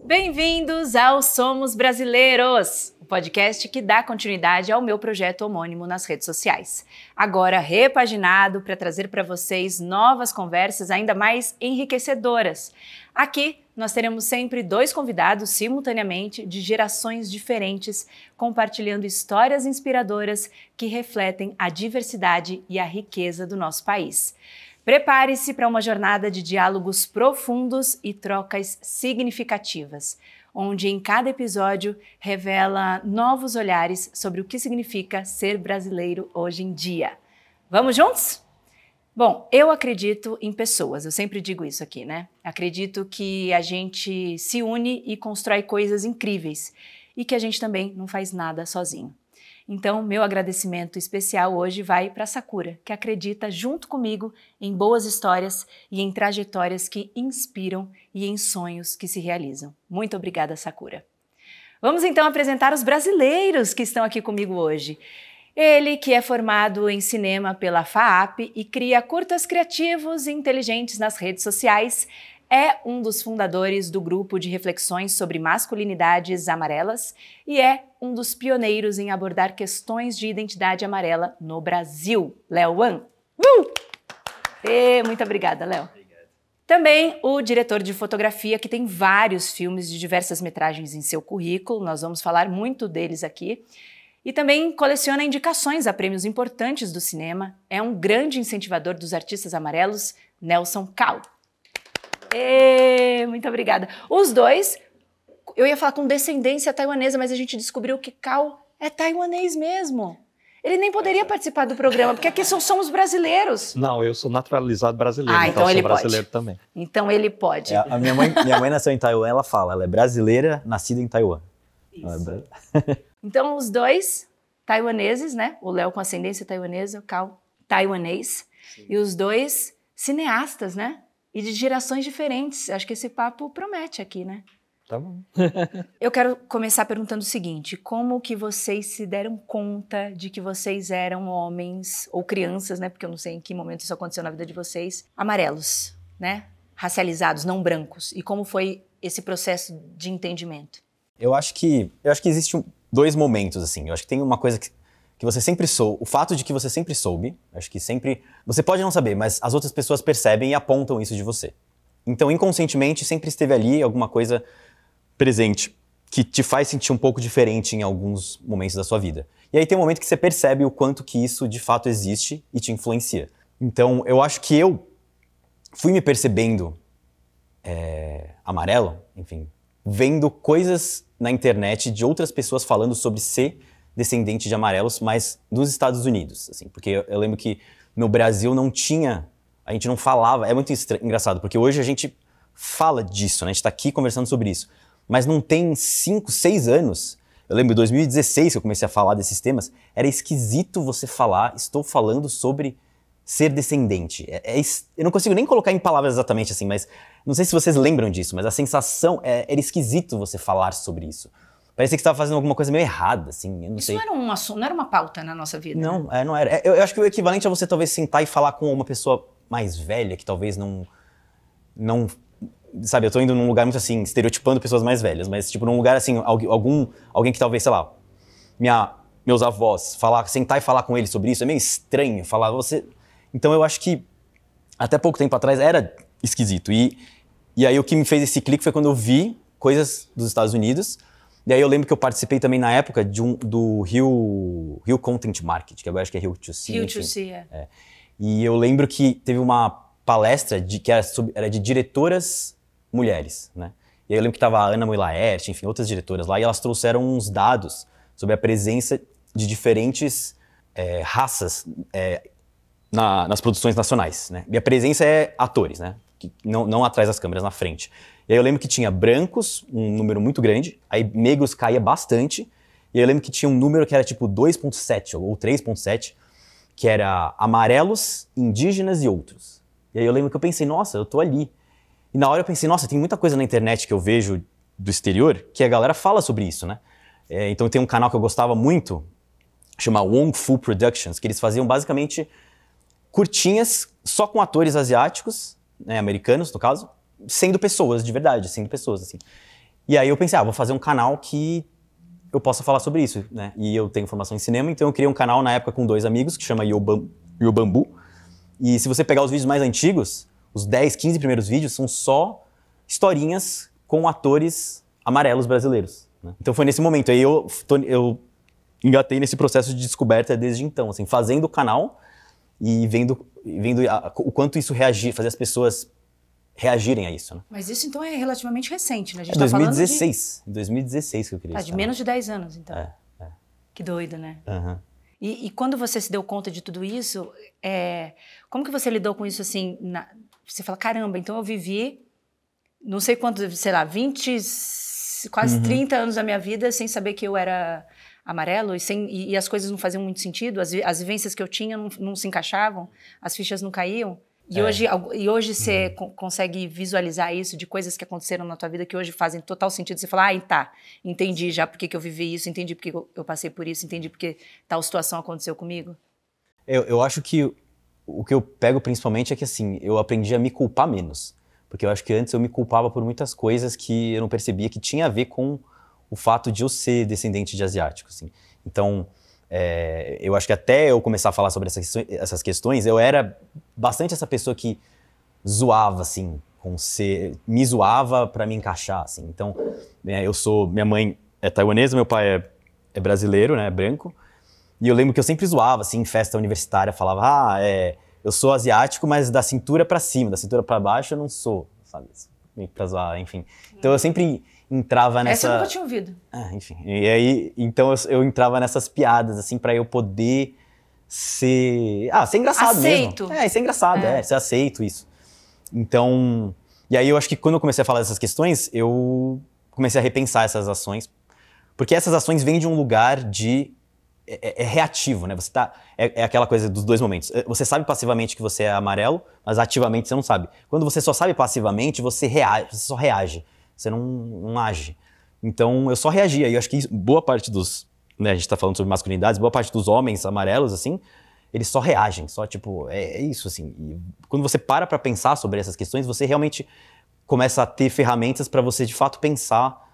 Bem-vindos ao Somos Brasileiros, o podcast que dá continuidade ao meu projeto homônimo nas redes sociais. Agora repaginado para trazer para vocês novas conversas ainda mais enriquecedoras. Aqui nós teremos sempre 2 convidados simultaneamente de gerações diferentes, compartilhando histórias inspiradoras que refletem a diversidade e a riqueza do nosso país. Prepare-se para uma jornada de diálogos profundos e trocas significativas, onde em cada episódio revela novos olhares sobre o que significa ser brasileiro hoje em dia. Vamos juntos? Bom, eu acredito em pessoas, eu sempre digo isso aqui, né? Acredito que a gente se une e constrói coisas incríveis e que a gente também não faz nada sozinho. Então, meu agradecimento especial hoje vai para a Sakura, que acredita junto comigo em boas histórias e em trajetórias que inspiram e em sonhos que se realizam. Muito obrigada, Sakura. Vamos então apresentar os brasileiros que estão aqui comigo hoje. Ele, que é formado em cinema pela FAAP e cria curtas criativos e inteligentes nas redes sociais, é um dos fundadores do grupo de reflexões sobre masculinidades amarelas e é um dos pioneiros em abordar questões de identidade amarela no Brasil. Léo Wan. Muito obrigada, Léo. Também o diretor de fotografia, que tem vários filmes de diversas metragens em seu currículo, nós vamos falar muito deles aqui. E também coleciona indicações a prêmios importantes do cinema, é um grande incentivador dos artistas amarelos, Nelson Cal. Muito obrigada. Os dois, eu ia falar com descendência taiwanesa, mas a gente descobriu que Cal é taiwanês mesmo. Ele nem poderia participar do programa, porque aqui somos brasileiros. Não, eu sou naturalizado brasileiro, então eu ele sou brasileiro pode. Também. Então ele pode. A minha mãe nasceu em Taiwan, ela fala, ela é brasileira, nascida em Taiwan. Isso. Então os dois taiwaneses, né? O Léo com ascendência taiwanesa, o Cal taiwanês. Sim. E os dois cineastas, né? E de gerações diferentes. Acho que esse papo promete aqui, né? Tá bom. Eu quero começar perguntando o seguinte, como que vocês se deram conta de que vocês eram homens, ou crianças, né? Porque eu não sei em que momento isso aconteceu na vida de vocês, amarelos, né? Racializados, não brancos. E como foi esse processo de entendimento? Eu acho que existem 2 momentos, assim. Eu acho que tem uma coisa que você sempre soube, o fato de que você sempre soube, acho que sempre, você pode não saber, mas as outras pessoas percebem e apontam isso de você. Então, inconscientemente, sempre esteve ali alguma coisa presente que te faz sentir um pouco diferente em alguns momentos da sua vida. E aí tem um momento que você percebe o quanto que isso de fato existe e te influencia. Então, eu acho que eu fui me percebendo amarelo, enfim, vendo coisas na internet de outras pessoas falando sobre ser descendente de amarelos, mas dos Estados Unidos, assim, porque eu lembro que no Brasil não tinha, a gente não falava, é muito engraçado, porque hoje a gente fala disso, né? A gente tá aqui conversando sobre isso, mas não tem 5, 6 anos, eu lembro em 2016 que eu comecei a falar desses temas, era esquisito você falar, estou falando sobre ser descendente, eu não consigo nem colocar em palavras exatamente assim, mas não sei se vocês lembram disso, mas a sensação, era esquisito você falar sobre isso. Parecia que você estava fazendo alguma coisa meio errada, assim, eu não sei. Isso não era um assunto, não era uma pauta na nossa vida. Não, né? Não era. Eu acho que o equivalente a você talvez sentar e falar com uma pessoa mais velha, que talvez não... Sabe, eu tô indo num lugar muito assim, estereotipando pessoas mais velhas, mas tipo num lugar assim, alguém que talvez, sei lá, meus avós, sentar e falar com eles sobre isso, é meio estranho falar, você... Então eu acho que até pouco tempo atrás era esquisito. E aí o que me fez esse clique foi quando eu vi coisas dos Estados Unidos. E aí eu lembro que eu participei também na época do Rio Content Market, que agora acho que é Rio 2C. Rio 2C, é. E eu lembro que teve uma palestra que era de diretoras mulheres, né? E aí eu lembro que tava a Ana Moilaert, enfim, outras diretoras lá, e elas trouxeram uns dados sobre a presença de diferentes raças nas produções nacionais, né? E a presença é atores, né? Que não atrás das câmeras, na frente. E aí eu lembro que tinha brancos, um número muito grande, aí negros caía bastante, e aí eu lembro que tinha um número que era tipo 2.7 ou 3.7, que era amarelos, indígenas e outros. E aí eu lembro que eu pensei, nossa, eu tô ali. E na hora eu pensei, nossa, tem muita coisa na internet que eu vejo do exterior que a galera fala sobre isso, né? Então tem um canal que eu gostava muito, chama Wong Fu Productions, que eles faziam basicamente curtinhas só com atores asiáticos, né, americanos no caso, sendo pessoas de verdade, sendo pessoas assim. E aí eu pensei, vou fazer um canal que eu possa falar sobre isso, né? E eu tenho formação em cinema, então eu criei um canal na época com 2 amigos, que chama Yobambu. E se você pegar os vídeos mais antigos, os 10, 15 primeiros vídeos são só historinhas com atores amarelos brasileiros, né? Então foi nesse momento, aí eu engatei nesse processo de descoberta desde então, assim, fazendo o canal e vendo o quanto isso fazia as pessoas reagirem a isso, né? Mas isso então é relativamente recente, né? A gente É tá falando 2016, 2016 que eu criei de esse canal. menos de 10 anos, então. É. Que doido, né? Uhum. E quando você se deu conta de tudo isso, como que você lidou com isso assim? Você fala, caramba, então eu vivi, não sei quanto, sei lá, 20, quase 30 anos da minha vida sem saber que eu era amarelo e as coisas não faziam muito sentido, as vivências que eu tinha não se encaixavam, as fichas não caíam. E hoje você consegue visualizar isso de coisas que aconteceram na tua vida que hoje fazem total sentido. Você fala, tá, entendi já por que eu vivi isso, entendi por que eu passei por isso, entendi por que tal situação aconteceu comigo. Eu acho que o que eu pego principalmente é que, assim, eu aprendi a me culpar menos. Porque eu acho que antes eu me culpava por muitas coisas que eu não percebia que tinha a ver com o fato de eu ser descendente de asiático, assim. Então, eu acho que até eu começar a falar sobre essas questões, eu era bastante essa pessoa que zoava, assim, me zoava pra me encaixar, assim. Então, minha mãe é taiwanesa, meu pai é brasileiro, né, branco. E eu lembro que eu sempre zoava, assim, em festa universitária, falava, eu sou asiático, mas da cintura pra cima, da cintura pra baixo eu não sou, sabe? Meio pra zoar, enfim. Então eu sempre entrava nessa... Essa eu nunca tinha ouvido. Enfim. E aí, então eu entrava nessas piadas, assim, pra eu poder ser engraçado aceito. mesmo. Ser engraçado, ser aceito isso. Então, e aí eu acho que quando eu comecei a falar dessas questões, eu comecei a repensar essas ações, porque essas ações vêm de um lugar de... É reativo, né? Você é aquela coisa dos 2 momentos. Você sabe passivamente que você é amarelo, mas ativamente você não sabe. Quando você só sabe passivamente, você só reage. Você não age. Então, eu só reagia. E eu acho que boa parte dos... Né, a gente tá falando sobre masculinidades, boa parte dos homens amarelos, assim, eles só reagem. Só, tipo, é isso, assim. E quando você para pra pensar sobre essas questões, você realmente começa a ter ferramentas pra você, de fato, pensar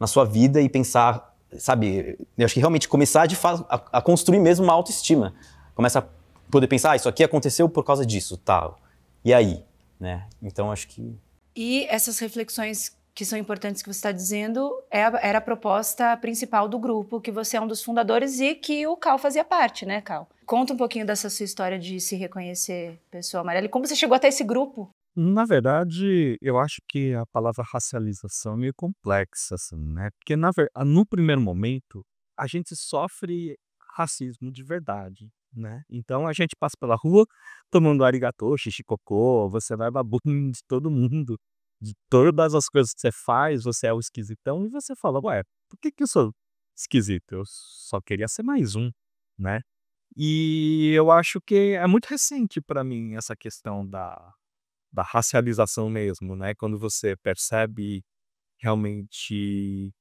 na sua vida e pensar... Sabe, eu acho que realmente começar de fato a construir mesmo uma autoestima. Começa a poder pensar, isso aqui aconteceu por causa disso, tal. E aí, né? Então acho que... E essas reflexões que são importantes que você está dizendo era a proposta principal do grupo, que você é um dos fundadores e que o Cal fazia parte, né, Cal? Conta um pouquinho dessa sua história de se reconhecer pessoa amarela e como você chegou até esse grupo. Na verdade, eu acho que a palavra racialização é meio complexa, assim, né? Porque no primeiro momento, a gente sofre racismo de verdade, né? Então a gente passa pela rua tomando arigatô, xixi cocô, você vai babando de todo mundo, de todas as coisas que você faz, você é o esquisitão, e você fala, ué, por que eu sou esquisito? Eu só queria ser mais um, né? E eu acho que é muito recente para mim essa questão da racialização mesmo, né? Quando você percebe realmente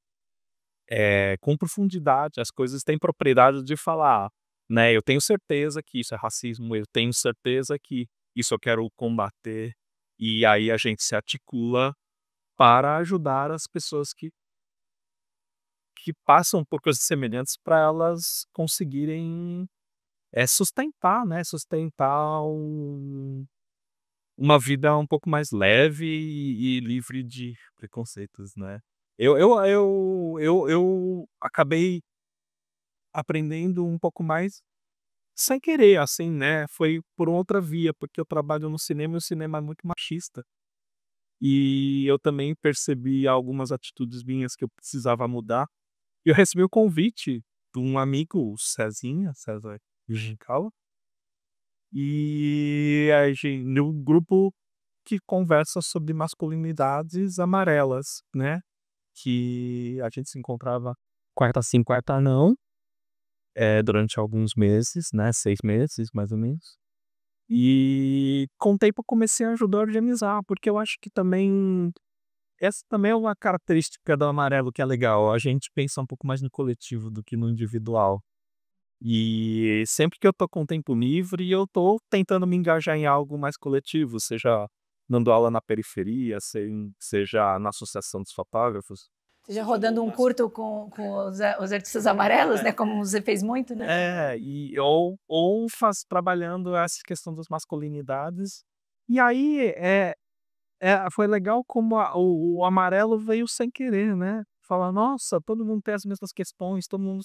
com profundidade, as coisas têm propriedade de falar, né? Eu tenho certeza que isso é racismo, eu tenho certeza que isso eu quero combater, e aí a gente se articula para ajudar as pessoas que passam por coisas semelhantes para elas conseguirem sustentar, né? Sustentar uma vida um pouco mais leve e livre de preconceitos, né. Eu acabei aprendendo um pouco mais sem querer, assim, né, foi por outra via, porque eu trabalho no cinema e o cinema é muito machista. E eu também percebi algumas atitudes minhas que eu precisava mudar. E eu recebi o convite de um amigo, o Cezinha, César Giancaula, e a gen no grupo que conversa sobre masculinidades amarelas, né, que a gente se encontrava quarta sim, quarta não, durante alguns meses, né, 6 meses mais ou menos. E com o tempo eu comecei a ajudar a organizar, porque eu acho que também essa também é uma característica do amarelo que é legal, a gente pensa um pouco mais no coletivo do que no individual. E sempre que eu tô com tempo livre, eu tô tentando me engajar em algo mais coletivo, seja dando aula na periferia, seja na associação dos fotógrafos. Seja rodando um curto com os artistas amarelos, né? Como você fez muito, né? Ou trabalhando essa questão das masculinidades. E aí foi legal como o amarelo veio sem querer, né? Falar, nossa, todo mundo tem as mesmas questões, todo mundo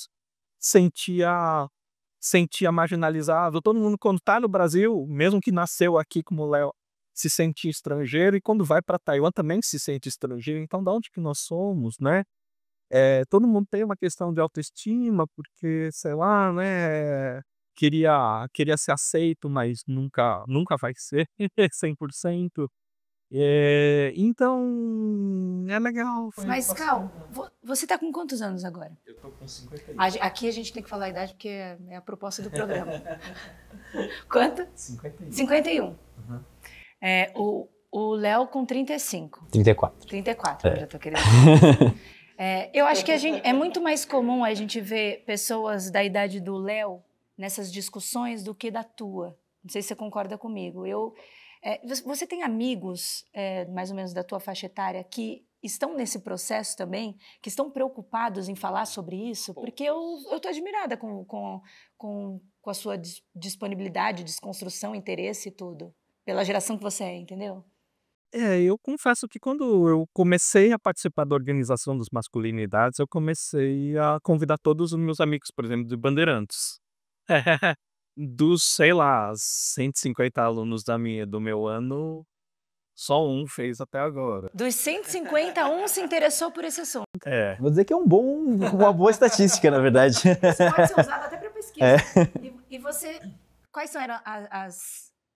sentia marginalizado, todo mundo quando tá no Brasil, mesmo que nasceu aqui como o Léo, se sente estrangeiro, e quando vai para Taiwan também se sente estrangeiro. Então, de onde que nós somos, né? Todo mundo tem uma questão de autoestima, porque, sei lá, né, queria ser aceito, mas nunca vai ser 100%. Então, é legal. Mas, Cal, você tá com quantos anos agora? Eu tô com 51. Aqui a gente tem que falar a idade porque é a proposta do programa. Quanto? 51. 51. Uhum. O Léo com 35. 34. 34, já tô querendo. Eu acho que é muito mais comum a gente ver pessoas da idade do Léo nessas discussões do que da tua. Não sei se você concorda comigo. Você tem amigos, mais ou menos da tua faixa etária, que estão nesse processo também, que estão preocupados em falar sobre isso? Porque eu estou admirada com a sua disponibilidade, desconstrução, interesse e tudo. Pela geração que você é, entendeu? Eu confesso que quando eu comecei a participar da organização das masculinidades, eu comecei a convidar todos os meus amigos, por exemplo, de Bandeirantes. Dos, sei lá, 150 alunos do meu ano, só um fez até agora. Dos 150, um se interessou por esse assunto. Vou dizer que é uma boa estatística, na verdade. Isso pode ser usado até para pesquisa. E você, quais eram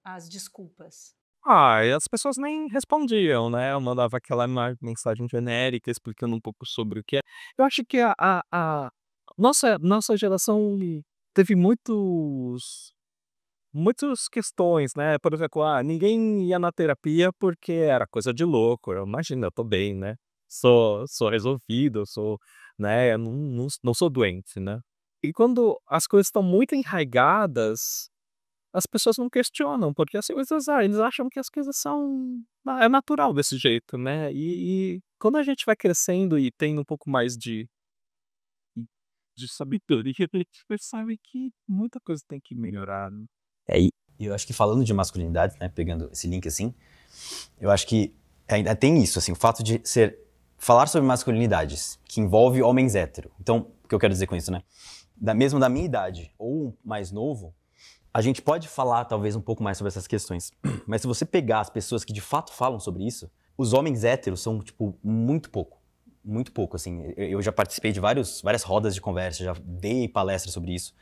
as desculpas? E as pessoas nem respondiam, né? Eu mandava aquela mensagem genérica explicando um pouco sobre o que é. Eu acho que a nossa geração teve muitas questões, né? Por exemplo, ninguém ia na terapia porque era coisa de louco. Imagina, eu tô bem, né? Sou resolvido, né? Eu não sou doente, né? E quando as coisas estão muito enraigadas, as pessoas não questionam, porque as coisas, eles acham que as coisas é natural desse jeito, né? E quando a gente vai crescendo e tem um pouco mais de sabedoria, a gente percebe que muita coisa tem que melhorar, né? E eu acho que falando de masculinidade, né, pegando esse link assim, eu acho que ainda tem isso, assim, o fato de falar sobre masculinidades, que envolve homens héteros. Então, o que eu quero dizer com isso, né? Mesmo da minha idade, ou mais novo, a gente pode falar talvez um pouco mais sobre essas questões. Mas se você pegar as pessoas que de fato falam sobre isso, os homens héteros são, tipo, muito pouco. Muito pouco, assim. Eu já participei de várias rodas de conversa, já dei palestras sobre isso.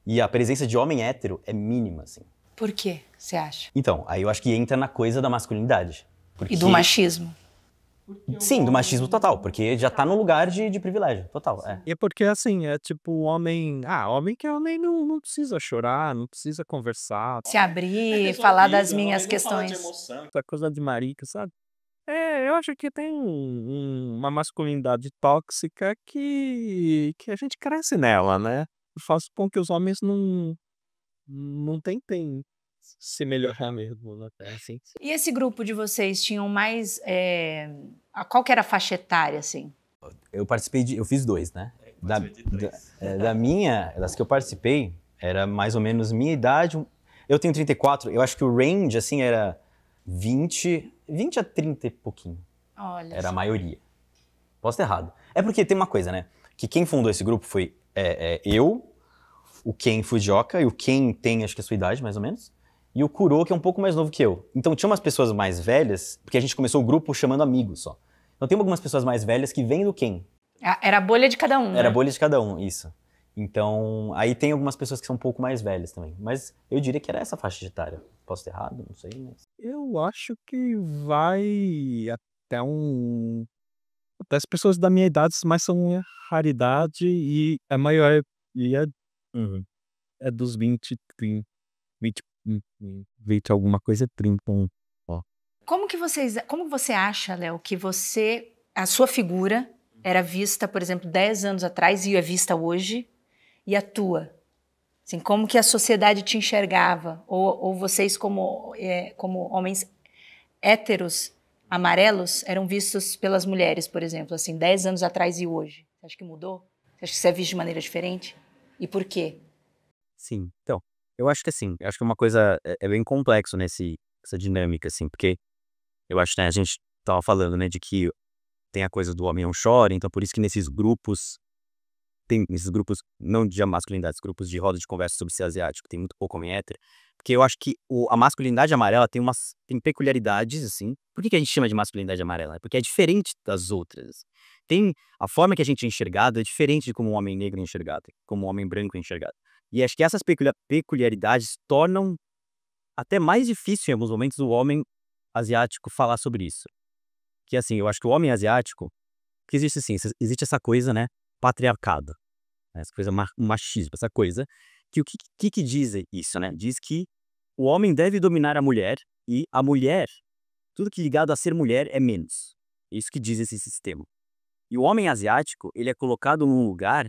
E a presença de homem hétero é mínima, assim. Por quê, você acha? Então, aí eu acho que entra na coisa da masculinidade. E do machismo? Sim, do machismo total, porque já tá no lugar de privilégio, total. E é porque, assim, é tipo homem que homem não precisa chorar, não precisa conversar. Se abrir, falar das minhas questões. Essa coisa de marica, sabe? Eu acho que tem uma masculinidade tóxica que a gente cresce nela, né? Faz com que os homens não tentem se melhorar mesmo, né? Assim. E esse grupo de vocês tinham mais... qual que era a faixa etária, assim? Eu fiz 2, né? Das que eu participei, era mais ou menos minha idade. Eu tenho 34, eu acho que o range, assim, era 20 a 30 e pouquinho. Olha. Era a maioria. Posso estar errado. É porque tem uma coisa, né? Que quem fundou esse grupo foi eu, o Ken Fujioka, e o Ken tem, acho que a sua idade, mais ou menos, e o Kuro, que é um pouco mais novo que eu. Então tinha umas pessoas mais velhas, porque a gente começou o grupo chamando amigos só. Então tem algumas pessoas mais velhas que vêm do Ken. Era a bolha de cada um, Era a né? bolha de cada um, isso. Então, aí tem algumas pessoas que são um pouco mais velhas também. Mas eu diria que era essa faixa de etária. Posso ter errado? Não sei, mas... Eu acho que vai até até as pessoas da minha idade, mas são raridade, e a maioria é dos 20, 30, 20 alguma coisa, 30. Como que você acha, Léo, que a sua figura era vista, por exemplo, 10 anos atrás e é vista hoje, e a tua? Assim, como que a sociedade te enxergava? Ou vocês, como homens héteros, amarelos eram vistos pelas mulheres, por exemplo, assim, 10 anos atrás e hoje? Você acha que mudou? Você acha que isso é visto de maneira diferente? E por quê? Sim, então, eu acho que assim, eu acho que é uma coisa, é bem complexo, né, essa dinâmica, assim, porque eu acho, né, a gente tava falando, né, de que tem a coisa do homem é um chora, então por isso que nesses grupos, tem esses grupos, não de masculinidade, grupos de roda de conversa sobre ser asiático, tem muito pouco homem hétero, porque eu acho que a masculinidade amarela tem peculiaridades, assim. Por que que a gente chama de masculinidade amarela? É porque é diferente das outras. Tem a forma que a gente é enxergado é diferente de como um homem negro é enxergado, como um homem branco é enxergado. E acho que essas peculiaridades tornam até mais difícil em alguns momentos o homem asiático falar sobre isso. Que assim, eu acho que o homem asiático, que existe assim, existe essa coisa, né, patriarcado, né, essa coisa machismo, essa coisa, que o que diz isso, né? Diz que o homem deve dominar a mulher e a mulher, tudo que ligado a ser mulher é menos. É isso que diz esse sistema. E o homem asiático, ele é colocado num lugar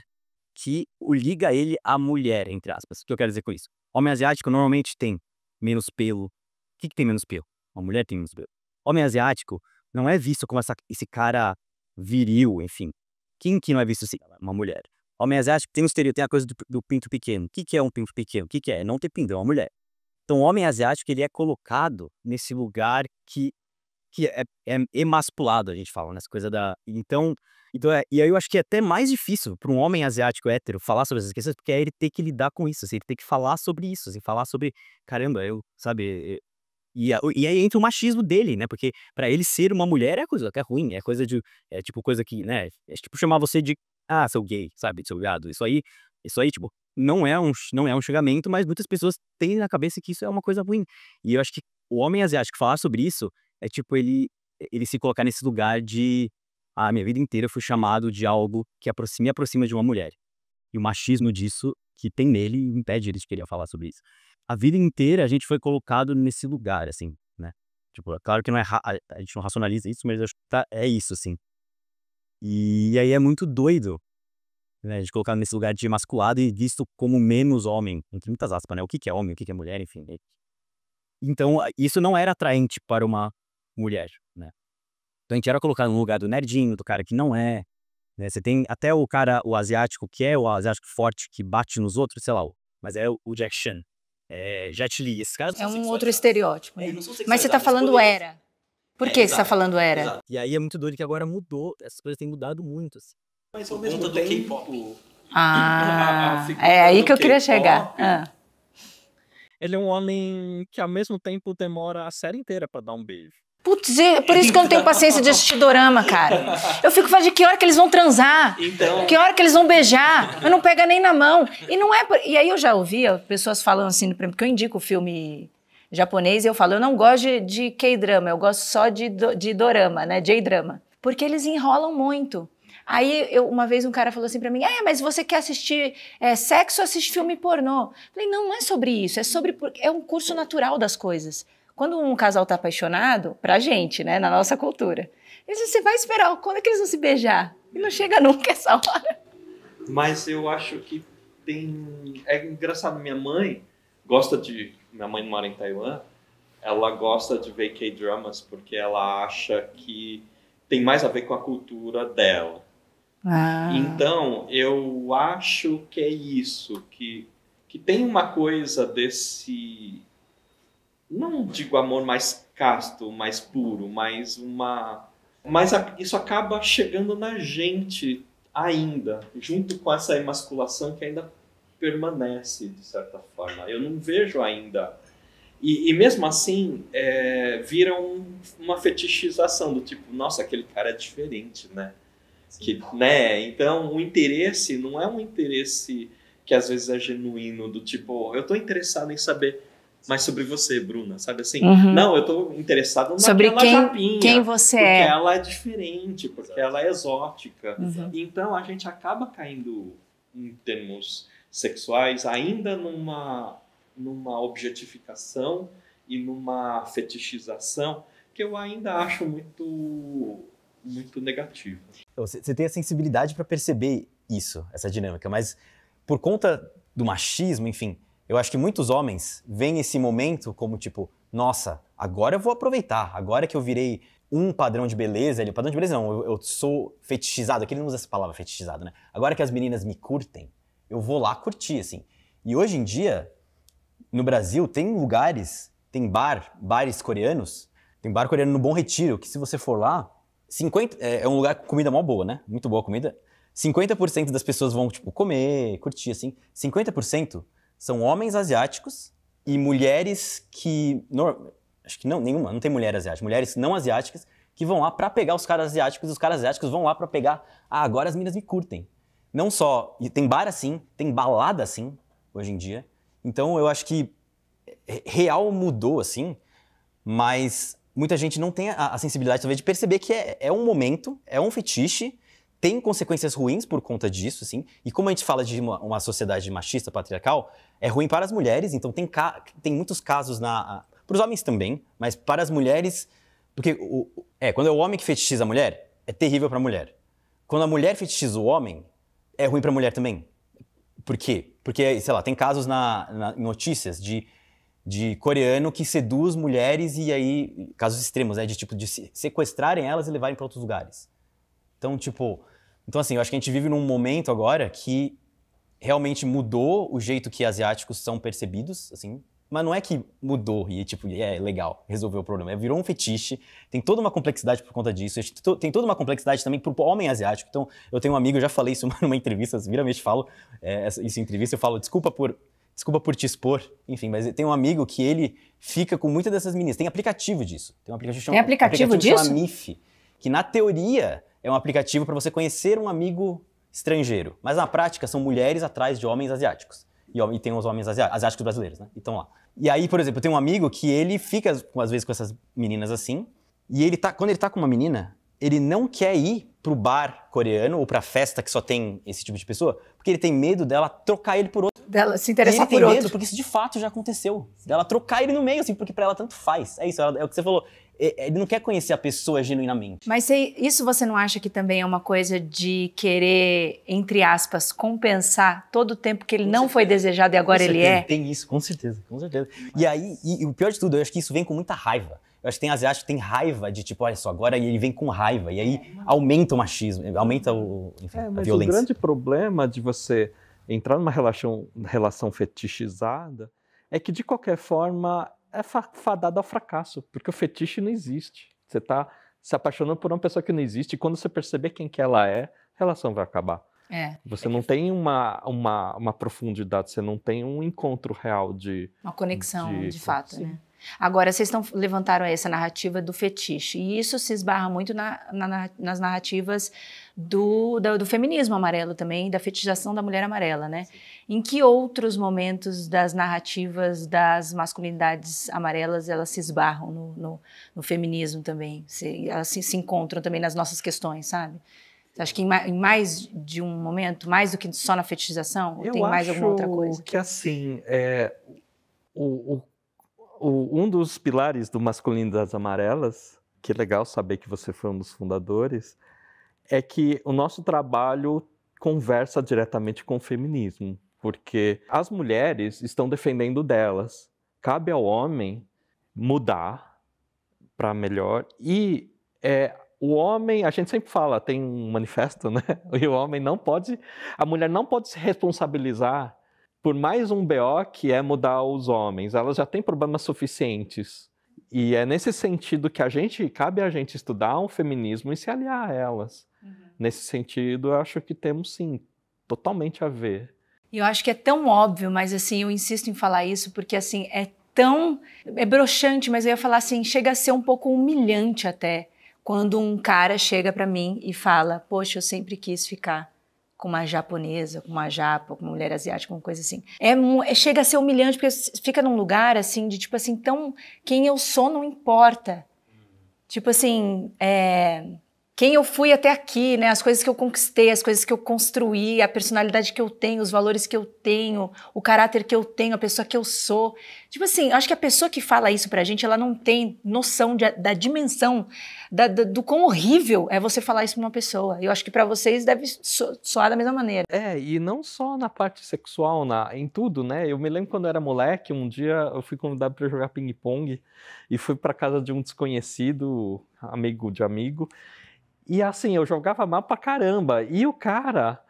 que o liga ele à mulher, entre aspas. O que eu quero dizer com isso? Homem asiático normalmente tem menos pelo. O que que tem menos pelo? Uma mulher tem menos pelo. Homem asiático não é visto como esse cara viril, enfim. Quem que não é visto assim? Uma mulher. Homem asiático tem um estereótipo, tem a coisa do pinto pequeno. O que que é um pinto pequeno? O que que é? Não ter pinto, é uma mulher. Então, o homem asiático, ele é colocado nesse lugar que é emasculado, a gente fala, nessa coisa da... E aí eu acho que é até mais difícil para um homem asiático hétero falar sobre essas questões, porque aí ele tem que lidar com isso, assim, ele tem que falar sobre isso, assim, falar sobre, caramba, sabe, e aí entra o machismo dele, né, porque pra ele ser uma mulher é coisa até ruim, é coisa de, é tipo coisa que, né, é tipo chamar você de, sou gay, sabe, seu viado, isso aí, tipo, não é um xingamento, mas muitas pessoas têm na cabeça que isso é uma coisa ruim, e eu acho que o homem asiático falar sobre isso é tipo ele se colocar nesse lugar de minha vida inteira eu fui chamado de algo que me aproxima de uma mulher. E o machismo disso que tem nele impede ele de querer falar sobre isso. A vida inteira a gente foi colocado nesse lugar, assim, né? Tipo, é claro que não é a gente não racionaliza isso, mas eu acho que é isso, assim. E aí é muito doido, né? A gente colocado nesse lugar de emasculado e visto como menos homem, entre muitas aspas, né? O que que é homem, o que que é mulher, enfim. Então, isso não era atraente para uma mulher, né? Então a gente era colocado no lugar do nerdinho, do cara que não é, né? Você tem até o asiático, que é o asiático forte, que bate nos outros, sei lá, mas é o Jack Chan, Jet Li, esses caras É não são um outro sexualizados. estereótipo, né? Eles não são Mas você tá sexualizados, falando poderiam. era. Por que você tá falando era? Exato. E aí é muito doido que agora mudou, essas coisas têm mudado muito, assim. Mas ao mesmo tempo, É aí que eu queria chegar. Ele é um homem que ao mesmo tempo demora a série inteira pra dar um beijo. Putz, por isso que eu não tenho paciência de assistir dorama, cara. Eu fico falando de que hora que eles vão transar, Então, que hora que eles vão beijar, mas não pega nem na mão. E não é. E aí eu já ouvia pessoas falando assim, porque eu indico o filme japonês e eu falo, eu não gosto de K-drama, eu gosto só de dorama, né? J-drama. Porque eles enrolam muito. Aí, uma vez um cara falou assim pra mim, mas você quer assistir sexo ou assiste filme pornô? Eu falei, não é sobre isso, é um curso natural das coisas. Quando um casal tá apaixonado, pra gente, né, na nossa cultura, você vai esperar, quando é que eles vão se beijar? E não chega nunca essa hora. mas eu acho que é engraçado, minha mãe não mora em Taiwan, ela gosta de ver K-dramas porque ela acha que tem mais a ver com a cultura dela. Então, eu acho que é isso, que tem uma coisa desse, não digo amor mais casto, mais puro, mas isso acaba chegando na gente ainda, junto com essa emasculação que ainda permanece, de certa forma. Eu não vejo ainda. E mesmo assim, vira uma fetichização do tipo, nossa, aquele cara é diferente, né? Então, o interesse não é um interesse que às vezes é genuíno, do tipo, eu tô interessado em saber mais sobre você, Bruna, sabe assim? Uhum. Não, eu tô interessado sobre naquela japinha. Quem você porque é. ela é diferente, porque ela é exótica. Uhum. Então, a gente acaba caindo, em termos sexuais, ainda numa objetificação e numa fetichização que eu ainda acho muito negativo. Você tem a sensibilidade para perceber isso, essa dinâmica, mas por conta do machismo, enfim, eu acho que muitos homens veem esse momento como tipo, nossa, agora eu vou aproveitar, agora que eu virei um padrão de beleza, padrão de beleza não, eu sou fetichizado, aqui ele não usa essa palavra fetichizado, né? Agora que as meninas me curtem, eu vou lá curtir, assim. E hoje em dia, no Brasil, tem lugares, tem bares coreanos, tem bar coreano no Bom Retiro, que se você for lá, é um lugar com comida mó boa, né? Muito boa a comida. 50% das pessoas vão, tipo, comer, curtir, assim. 50% são homens asiáticos e mulheres que... acho que não tem mulher asiática. Mulheres não asiáticas que vão lá pra pegar os caras asiáticos e os caras asiáticos vão lá pra pegar... Ah, agora as meninas me curtem. Não só... E tem bar assim, tem balada assim, hoje em dia. Então, eu acho que real mudou, assim, mas muita gente não tem a sensibilidade, talvez, de perceber que é um momento, é um fetiche, tem consequências ruins por conta disso, assim. E como a gente fala de uma sociedade machista, patriarcal, é ruim para as mulheres, então tem muitos casos para os homens também, mas para as mulheres... Porque quando é o homem que fetichiza a mulher, é terrível para a mulher. Quando a mulher fetichiza o homem, é ruim para a mulher também. Por quê? Porque, sei lá, tem casos em notícias de coreano que seduz mulheres e aí... Casos extremos, né? De sequestrarem elas e levarem para outros lugares. Então, assim, eu acho que a gente vive num momento agora que realmente mudou o jeito que asiáticos são percebidos, assim, mas não é que mudou e, é legal, resolveu o problema. Virou um fetiche, tem toda uma complexidade por conta disso, tem toda uma complexidade também pro homem asiático. Então, eu tenho um amigo, eu já falei isso numa entrevista, viramente falo isso em entrevista, eu falo, desculpa por te expor, enfim, mas tem um amigo que ele fica com muitas dessas meninas. Tem aplicativo disso. Tem aplicativo disso? Chama MIF, que na teoria é um aplicativo para você conhecer um amigo estrangeiro. Mas na prática são mulheres atrás de homens asiáticos. E tem os homens asiáticos brasileiros, né? E estão lá. E aí, por exemplo, eu tenho um amigo que ele fica, às vezes, com essas meninas assim, e quando ele tá com uma menina, ele não quer ir pro bar coreano ou pra festa que só tem esse tipo de pessoa, porque ele tem medo dela trocar ele por outro. Dela se interessar por outro. E ele tem medo, porque isso de fato já aconteceu. Dela trocar ele no meio, assim, porque pra ela tanto faz. É isso, é o que você falou. Ele não quer conhecer a pessoa genuinamente. Mas isso você não acha que também é uma coisa de querer, entre aspas, compensar todo o tempo que ele não foi desejado e agora ele é? Tem isso, com certeza, com certeza. E aí, e o pior de tudo, eu acho que isso vem com muita raiva. Eu acho que tem asiático que tem raiva de olha só, agora ele vem com raiva. E aí aumenta o machismo, aumenta a violência. O grande problema de você entrar numa relação fetichizada é que, de qualquer forma, é fadado ao fracasso, porque o fetiche não existe. Você está se apaixonando por uma pessoa que não existe, e quando você perceber quem que ela é, a relação vai acabar. Você não tem uma profundidade, você não tem um encontro real uma conexão de fato, né? Agora, vocês levantaram essa narrativa do fetiche, e isso se esbarra muito nas narrativas do feminismo amarelo também, da fetichização da mulher amarela, né? Sim. Em que outros momentos das narrativas das masculinidades amarelas elas se esbarram no feminismo também? Elas se encontram também nas nossas questões, sabe? Você acha que em mais de um momento, mais do que só na fetichização? Ou tem mais alguma outra coisa? Eu acho que, assim, um dos pilares do Masculinidades Amarelas, que é legal saber que você foi um dos fundadores, é que o nosso trabalho conversa diretamente com o feminismo, porque as mulheres estão defendendo delas. Cabe ao homem mudar para melhor e o homem, a gente sempre fala, tem um manifesto, né? E o homem não pode, a mulher não pode se responsabilizar por mais um BO que é mudar os homens. Elas já têm problemas suficientes. E é nesse sentido que cabe a gente estudar um feminismo e se aliar a elas. Uhum. Nesse sentido, eu acho que temos, sim, totalmente a ver. E eu acho que é tão óbvio, mas assim, eu insisto em falar isso porque assim, é broxante, mas eu ia falar assim, chega a ser um pouco humilhante até, quando um cara chega pra mim e fala, poxa, eu sempre quis ficar com uma japonesa, com uma japa, com uma mulher asiática, uma coisa assim. Chega a ser humilhante, porque fica num lugar, assim, de tipo assim, quem eu sou não importa. Tipo assim, quem eu fui até aqui, né? As coisas que eu conquistei, as coisas que eu construí, a personalidade que eu tenho, os valores que eu tenho, o caráter que eu tenho, a pessoa que eu sou. Tipo assim, eu acho que a pessoa que fala isso pra gente, ela não tem noção da dimensão, do quão horrível é você falar isso pra uma pessoa. Eu acho que pra vocês deve soar da mesma maneira. E não só na parte sexual, em tudo, né? Eu me lembro quando eu era moleque, um dia eu fui convidado para jogar ping-pong e fui para casa de um desconhecido, amigo de amigo, e assim, eu jogava mal pra caramba, e o cara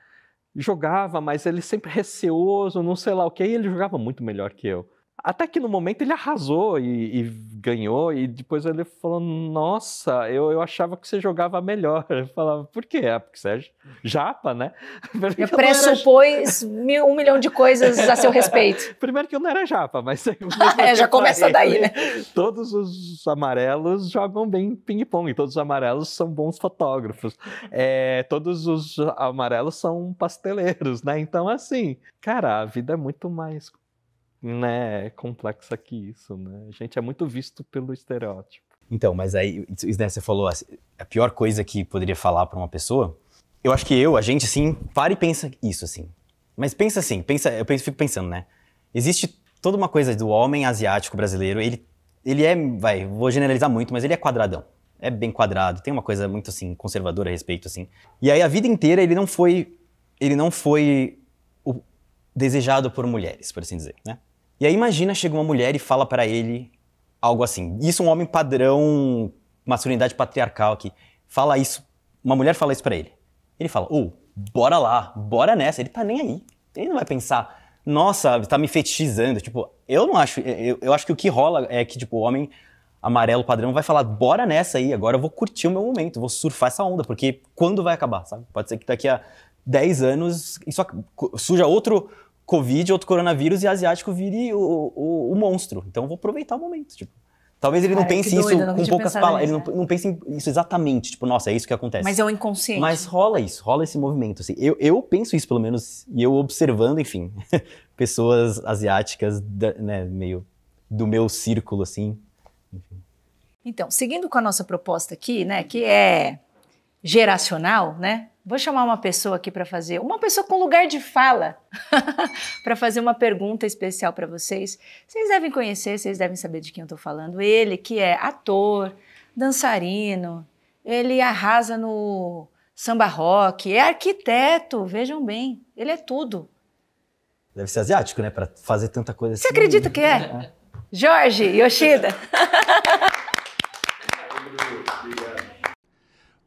jogava, mas ele sempre receoso, não sei lá o que, e ele jogava muito melhor que eu. Até que no momento ele arrasou e ganhou, e depois ele falou, nossa, eu achava que você jogava melhor. Eu falava, por quê? Porque você é japa, né? Eu pressupôs 1 milhão de coisas a seu respeito. Primeiro que eu não era japa, mas... já começa daí, né? Todos os amarelos jogam bem ping-pong, todos os amarelos são bons fotógrafos, todos os amarelos são pasteleiros, né? Então, assim, cara, a vida é muito mais... né, complexa que isso, né? A gente é muito visto pelo estereótipo. Então, mas aí, né, você falou, a pior coisa que poderia falar pra uma pessoa, eu acho que a gente, assim, para e pensa isso, assim. Mas pensa assim, fico pensando, né? Existe toda uma coisa do homem asiático brasileiro, ele é, vou generalizar muito, mas ele é quadradão. É bem quadrado, tem uma coisa muito, assim, conservadora a respeito, assim. E aí, a vida inteira, ele não foi desejado por mulheres, por assim dizer, né? E aí imagina, chega uma mulher e fala pra ele algo assim. Isso um homem padrão, masculinidade patriarcal aqui. Fala isso, uma mulher fala isso pra ele. Ele fala, bora lá, bora nessa. Ele tá nem aí. Ele não vai pensar, nossa, tá me fetichizando. Tipo, eu não acho, eu acho que o que rola é que, tipo, o homem amarelo padrão vai falar, bora nessa aí, agora eu vou curtir o meu momento, vou surfar essa onda, porque quando vai acabar, sabe? Pode ser que daqui a 10 anos isso surja outro Covid, outro coronavírus e asiático vire o monstro. Então eu vou aproveitar o momento, tipo. Talvez ele não pense isso com poucas palavras, ele não pense isso exatamente, tipo, nossa, é isso que acontece. Mas é o inconsciente. Mas rola isso, rola esse movimento, assim. Eu penso isso, pelo menos, e eu observando, enfim, pessoas asiáticas, né, meio do meu círculo, assim. Enfim. Então, seguindo com a nossa proposta aqui, né, que é geracional, né? Vou chamar uma pessoa aqui para fazer, uma pessoa com lugar de fala, para fazer uma pergunta especial para vocês. Vocês devem conhecer, vocês devem saber de quem eu estou falando. Ele que é ator, dançarino, ele arrasa no samba rock, é arquiteto, vejam bem, ele é tudo. Deve ser asiático, né, para fazer tanta coisa assim. Você acredita que é? Jorge Yoshida.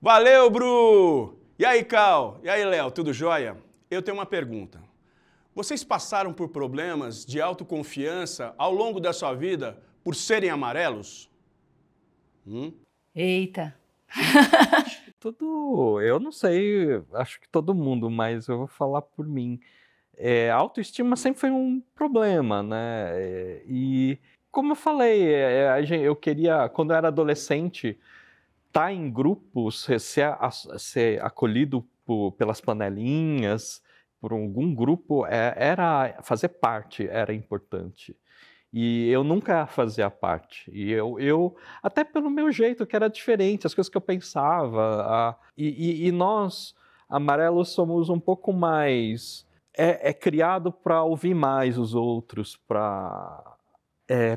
Valeu, Bru! E aí, Cal? E aí, Léo? Tudo jóia? Eu tenho uma pergunta. Vocês passaram por problemas de autoconfiança ao longo da sua vida por serem amarelos? Eita. Eu não sei, acho que todo mundo, mas eu vou falar por mim. A autoestima sempre foi um problema, né? E como eu falei, eu queria, quando eu era adolescente, estar em grupos, ser acolhido pelas panelinhas, por algum grupo, fazer parte era importante. E eu nunca fazia parte. E eu até pelo meu jeito, que era diferente, as coisas que eu pensava. E nós, amarelos, somos um pouco mais... criado para ouvir mais os outros, para...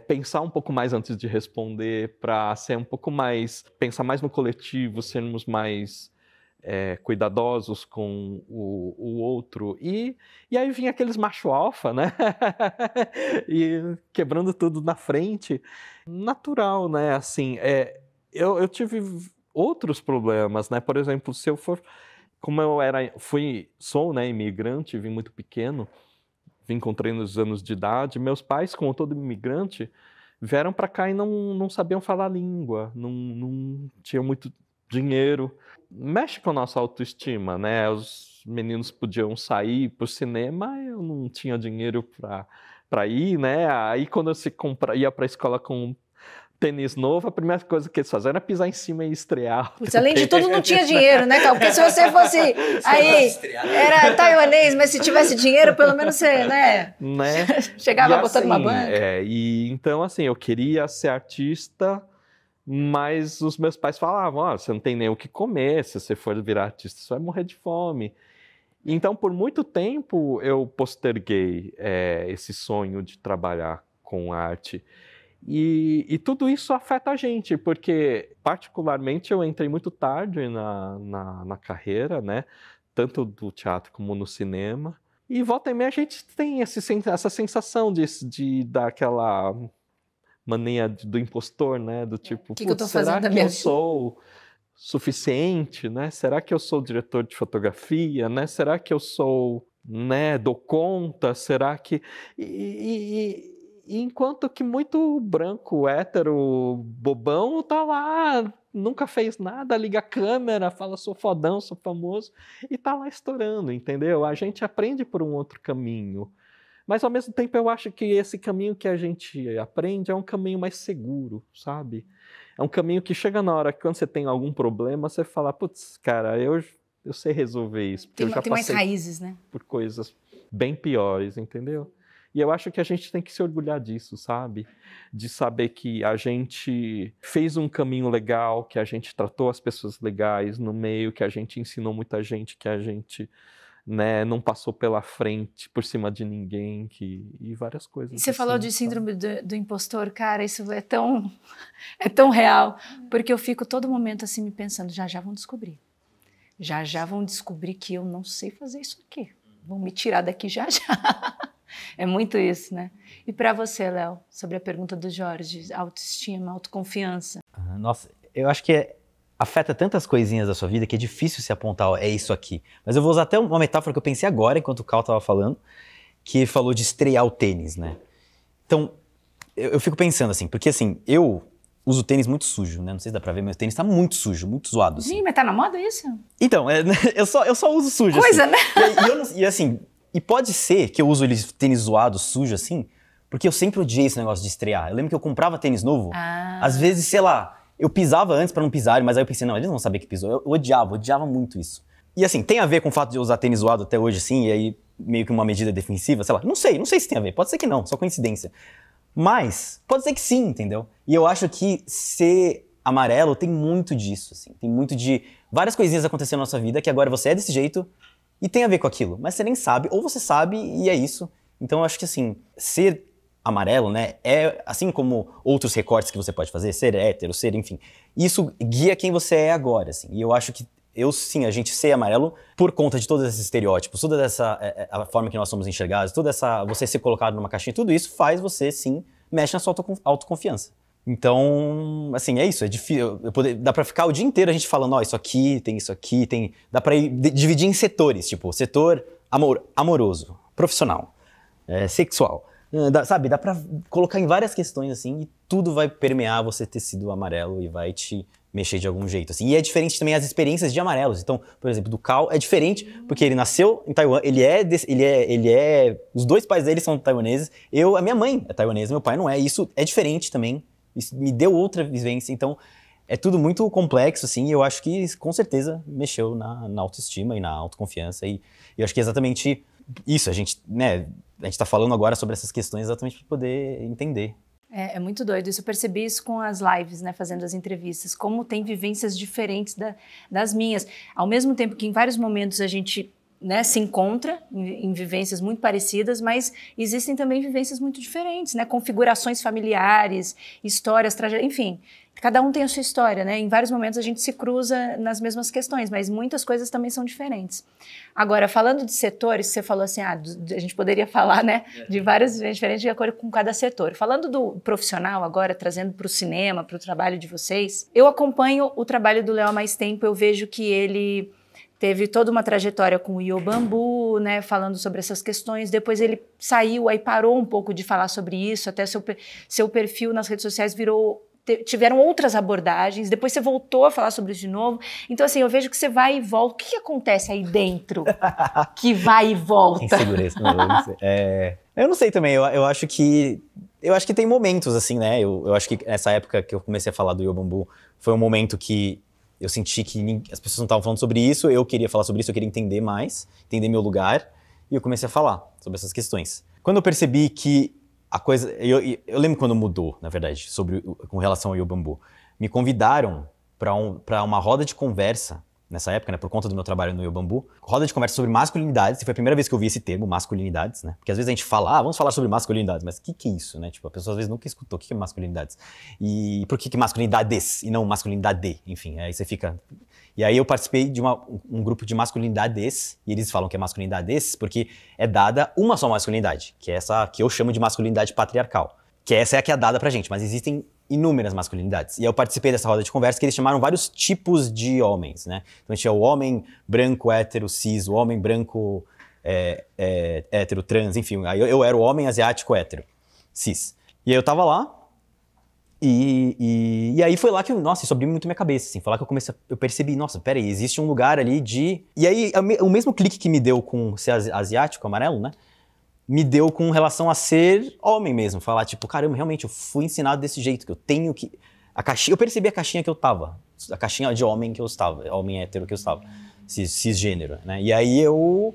pensar um pouco mais antes de responder, para ser um pouco mais, pensar mais no coletivo, sermos mais cuidadosos com o outro. E aí vinha aqueles macho alfa, né? E quebrando tudo na frente. Natural, né? Assim, eu tive outros problemas, né? Por exemplo, se eu for... Como eu sou, né, imigrante, vim muito pequeno, vim com 3 anos de idade. Meus pais, como todo imigrante, vieram para cá e não sabiam falar a língua, não tinham muito dinheiro. Mexe com a nossa autoestima, né? Os meninos podiam sair para o cinema, eu não tinha dinheiro para ir, né? Aí quando eu ia para a escola com tênis novo, a primeira coisa que eles faziam era pisar em cima e estrear. Putz, além de tudo, não tinha dinheiro, né, Cal? Porque se você fosse aí, era taiwanês, mas se tivesse dinheiro, pelo menos você, né? Chegava botando uma banca. E então, assim, eu queria ser artista, Mas os meus pais falavam, você não tem nem o que comer, se você for virar artista, você vai morrer de fome. Então, por muito tempo, eu posterguei esse sonho de trabalhar com arte. E tudo isso afeta a gente, porque, particularmente, eu entrei muito tarde na carreira, né? Tanto do teatro como no cinema. E volta e meia a gente tem essa sensação de dar aquela mania do impostor, né? Do tipo, que eu tô será fazendo da que minha eu vida? sou suficiente, né? Será que eu sou diretor de fotografia, né? Será que eu sou, né, dou conta? Será que... E enquanto que muito branco, hétero, bobão, tá lá, nunca fez nada, liga a câmera, fala sou fodão, sou famoso, e tá lá estourando, entendeu? A gente aprende por um outro caminho. Mas, ao mesmo tempo, eu acho que esse caminho que a gente aprende é um caminho mais seguro, sabe? É um caminho que chega na hora que, quando você tem algum problema, você fala, putz, cara, eu sei resolver isso. Porque eu já Tem mais passei raízes, né? por coisas bem piores, entendeu? E eu acho que a gente tem que se orgulhar disso, sabe? De saber que a gente fez um caminho legal, que a gente tratou as pessoas legais no meio, que a gente ensinou muita gente, que a gente... né, não passou pela frente, por cima de ninguém, e várias coisas. E você assim, falou de sabe? síndrome do impostor, cara, isso é tão real, porque eu fico todo momento assim me pensando, já vão descobrir. Já vão descobrir que eu não sei fazer isso aqui. Vão me tirar daqui já. É muito isso, né? E para você, Léo, sobre a pergunta do Jorge, autoestima, autoconfiança. Nossa, eu acho que afeta tantas coisinhas da sua vida que é difícil se apontar, é isso aqui. Mas eu vou usar até uma metáfora que eu pensei agora, enquanto o Cal estava falando, que falou de estrear o tênis, né? Então, eu fico pensando assim, porque assim, eu uso tênis muito sujo, né? Não sei se dá pra ver, meu tênis tá muito sujo, muito zoado. Assim. Sim, mas tá na moda isso? Então, eu só uso sujo, Coisa, assim. né? E pode ser que eu uso eles tênis zoado, sujo, assim, porque eu sempre odiei esse negócio de estrear. Eu lembro que eu comprava tênis novo, às vezes, sei lá, eu pisava antes pra não pisar, mas aí eu pensei, não, eles não vão saber que pisou. Eu odiava muito isso. E assim, tem a ver com o fato de eu usar tênis zoado até hoje, assim, e aí meio que uma medida defensiva, sei lá. Não sei se tem a ver, pode ser que não, só coincidência. Mas pode ser que sim, entendeu? E eu acho que ser amarelo tem muito disso, assim. Tem muito de várias coisinhas acontecendo na nossa vida que agora você é desse jeito e tem a ver com aquilo. Mas você nem sabe, ou você sabe e é isso. Então eu acho que assim, ser amarelo, né, é assim como outros recortes que você pode fazer, ser hétero, ser, enfim. Isso guia quem você é agora, assim. E eu acho que a gente ser amarelo por conta de todos esses estereótipos, toda essa a forma que nós somos enxergados, toda essa você ser colocado numa caixinha, tudo isso faz você, sim, mexe na sua autoconfiança. Então, assim, é isso, é difícil, dá pra ficar o dia inteiro a gente falando, ó, isso aqui, tem, dá pra dividir em setores, tipo, setor amoroso, profissional, sexual, sabe, dá pra colocar em várias questões, assim, e tudo vai permear você ter sido amarelo e vai te mexer de algum jeito, assim. E é diferente também as experiências de amarelos. Então, por exemplo, do Cal é diferente porque ele nasceu em Taiwan, os dois pais dele são taiwaneses, a minha mãe é taiwanesa, meu pai não é, e isso é diferente também, isso me deu outra vivência, então é tudo muito complexo, assim, e eu acho que com certeza mexeu na autoestima e na autoconfiança, e eu acho que é exatamente isso, a gente tá falando agora sobre essas questões exatamente para poder entender. É muito doido isso, eu percebi isso com as lives, né, fazendo as entrevistas, como tem vivências diferentes das minhas, ao mesmo tempo que em vários momentos a gente, né, se encontra em vivências muito parecidas, mas existem também vivências muito diferentes, né, configurações familiares, histórias, tragédias, enfim, cada um tem a sua história, né, em vários momentos a gente se cruza nas mesmas questões, mas muitas coisas também são diferentes. Agora, falando de setores, você falou assim, a gente poderia falar, né, de várias vivências diferentes de acordo com cada setor. Falando do profissional agora, trazendo para o cinema, para o trabalho de vocês, eu acompanho o trabalho do Léo há mais tempo, eu vejo que ele teve toda uma trajetória com o Iobambu, né, falando sobre essas questões. Depois ele saiu, aí parou um pouco de falar sobre isso, até seu perfil nas redes sociais tiveram outras abordagens, depois você voltou a falar sobre isso de novo. Então, assim, eu vejo que você vai e volta. O que acontece aí dentro que vai e volta? Insegurança, eu não sei também, eu acho que tem momentos, assim, né, eu acho que nessa época que eu comecei a falar do Iobambu, foi um momento que eu senti que as pessoas não estavam falando sobre isso, eu queria falar sobre isso, eu queria entender mais, entender meu lugar, e eu comecei a falar sobre essas questões. Quando eu percebi que a coisa... Eu lembro quando mudou, na verdade, com relação ao Iobambu. me convidaram para uma roda de conversa, nessa época, né, por conta do meu trabalho no Iobambu, roda de conversa sobre masculinidades, e foi a primeira vez que eu vi esse termo, masculinidades, né, porque às vezes a gente fala, vamos falar sobre masculinidades, mas o que é isso, né, tipo, a pessoa às vezes nunca escutou o que é masculinidades, e por que masculinidades e não masculinidade, enfim, aí você fica... E aí eu participei de um grupo de masculinidades, e eles falam que é masculinidades porque é dada uma só masculinidade, que é essa que eu chamo de masculinidade patriarcal, que essa é a que é dada pra gente, mas existem inúmeras masculinidades. E eu participei dessa roda de conversa que eles chamaram vários tipos de homens, né? Então a gente tinha o homem branco, hétero, cis, o homem branco, hétero, trans, enfim. Aí eu era o homem asiático, hétero, cis. E aí eu tava lá, e aí foi lá que, nossa, isso abriu muito minha cabeça, assim. Foi lá que eu percebi, nossa, peraí, existe um lugar ali de... E aí o mesmo clique que me deu com ser asiático, amarelo, né? Me deu com relação a ser homem mesmo. Falar, tipo, caramba, realmente, eu fui ensinado desse jeito, que eu tenho que... Eu percebi a caixinha que eu tava. A caixinha de homem que eu estava. Homem hétero que eu estava. Cisgênero, né? E aí eu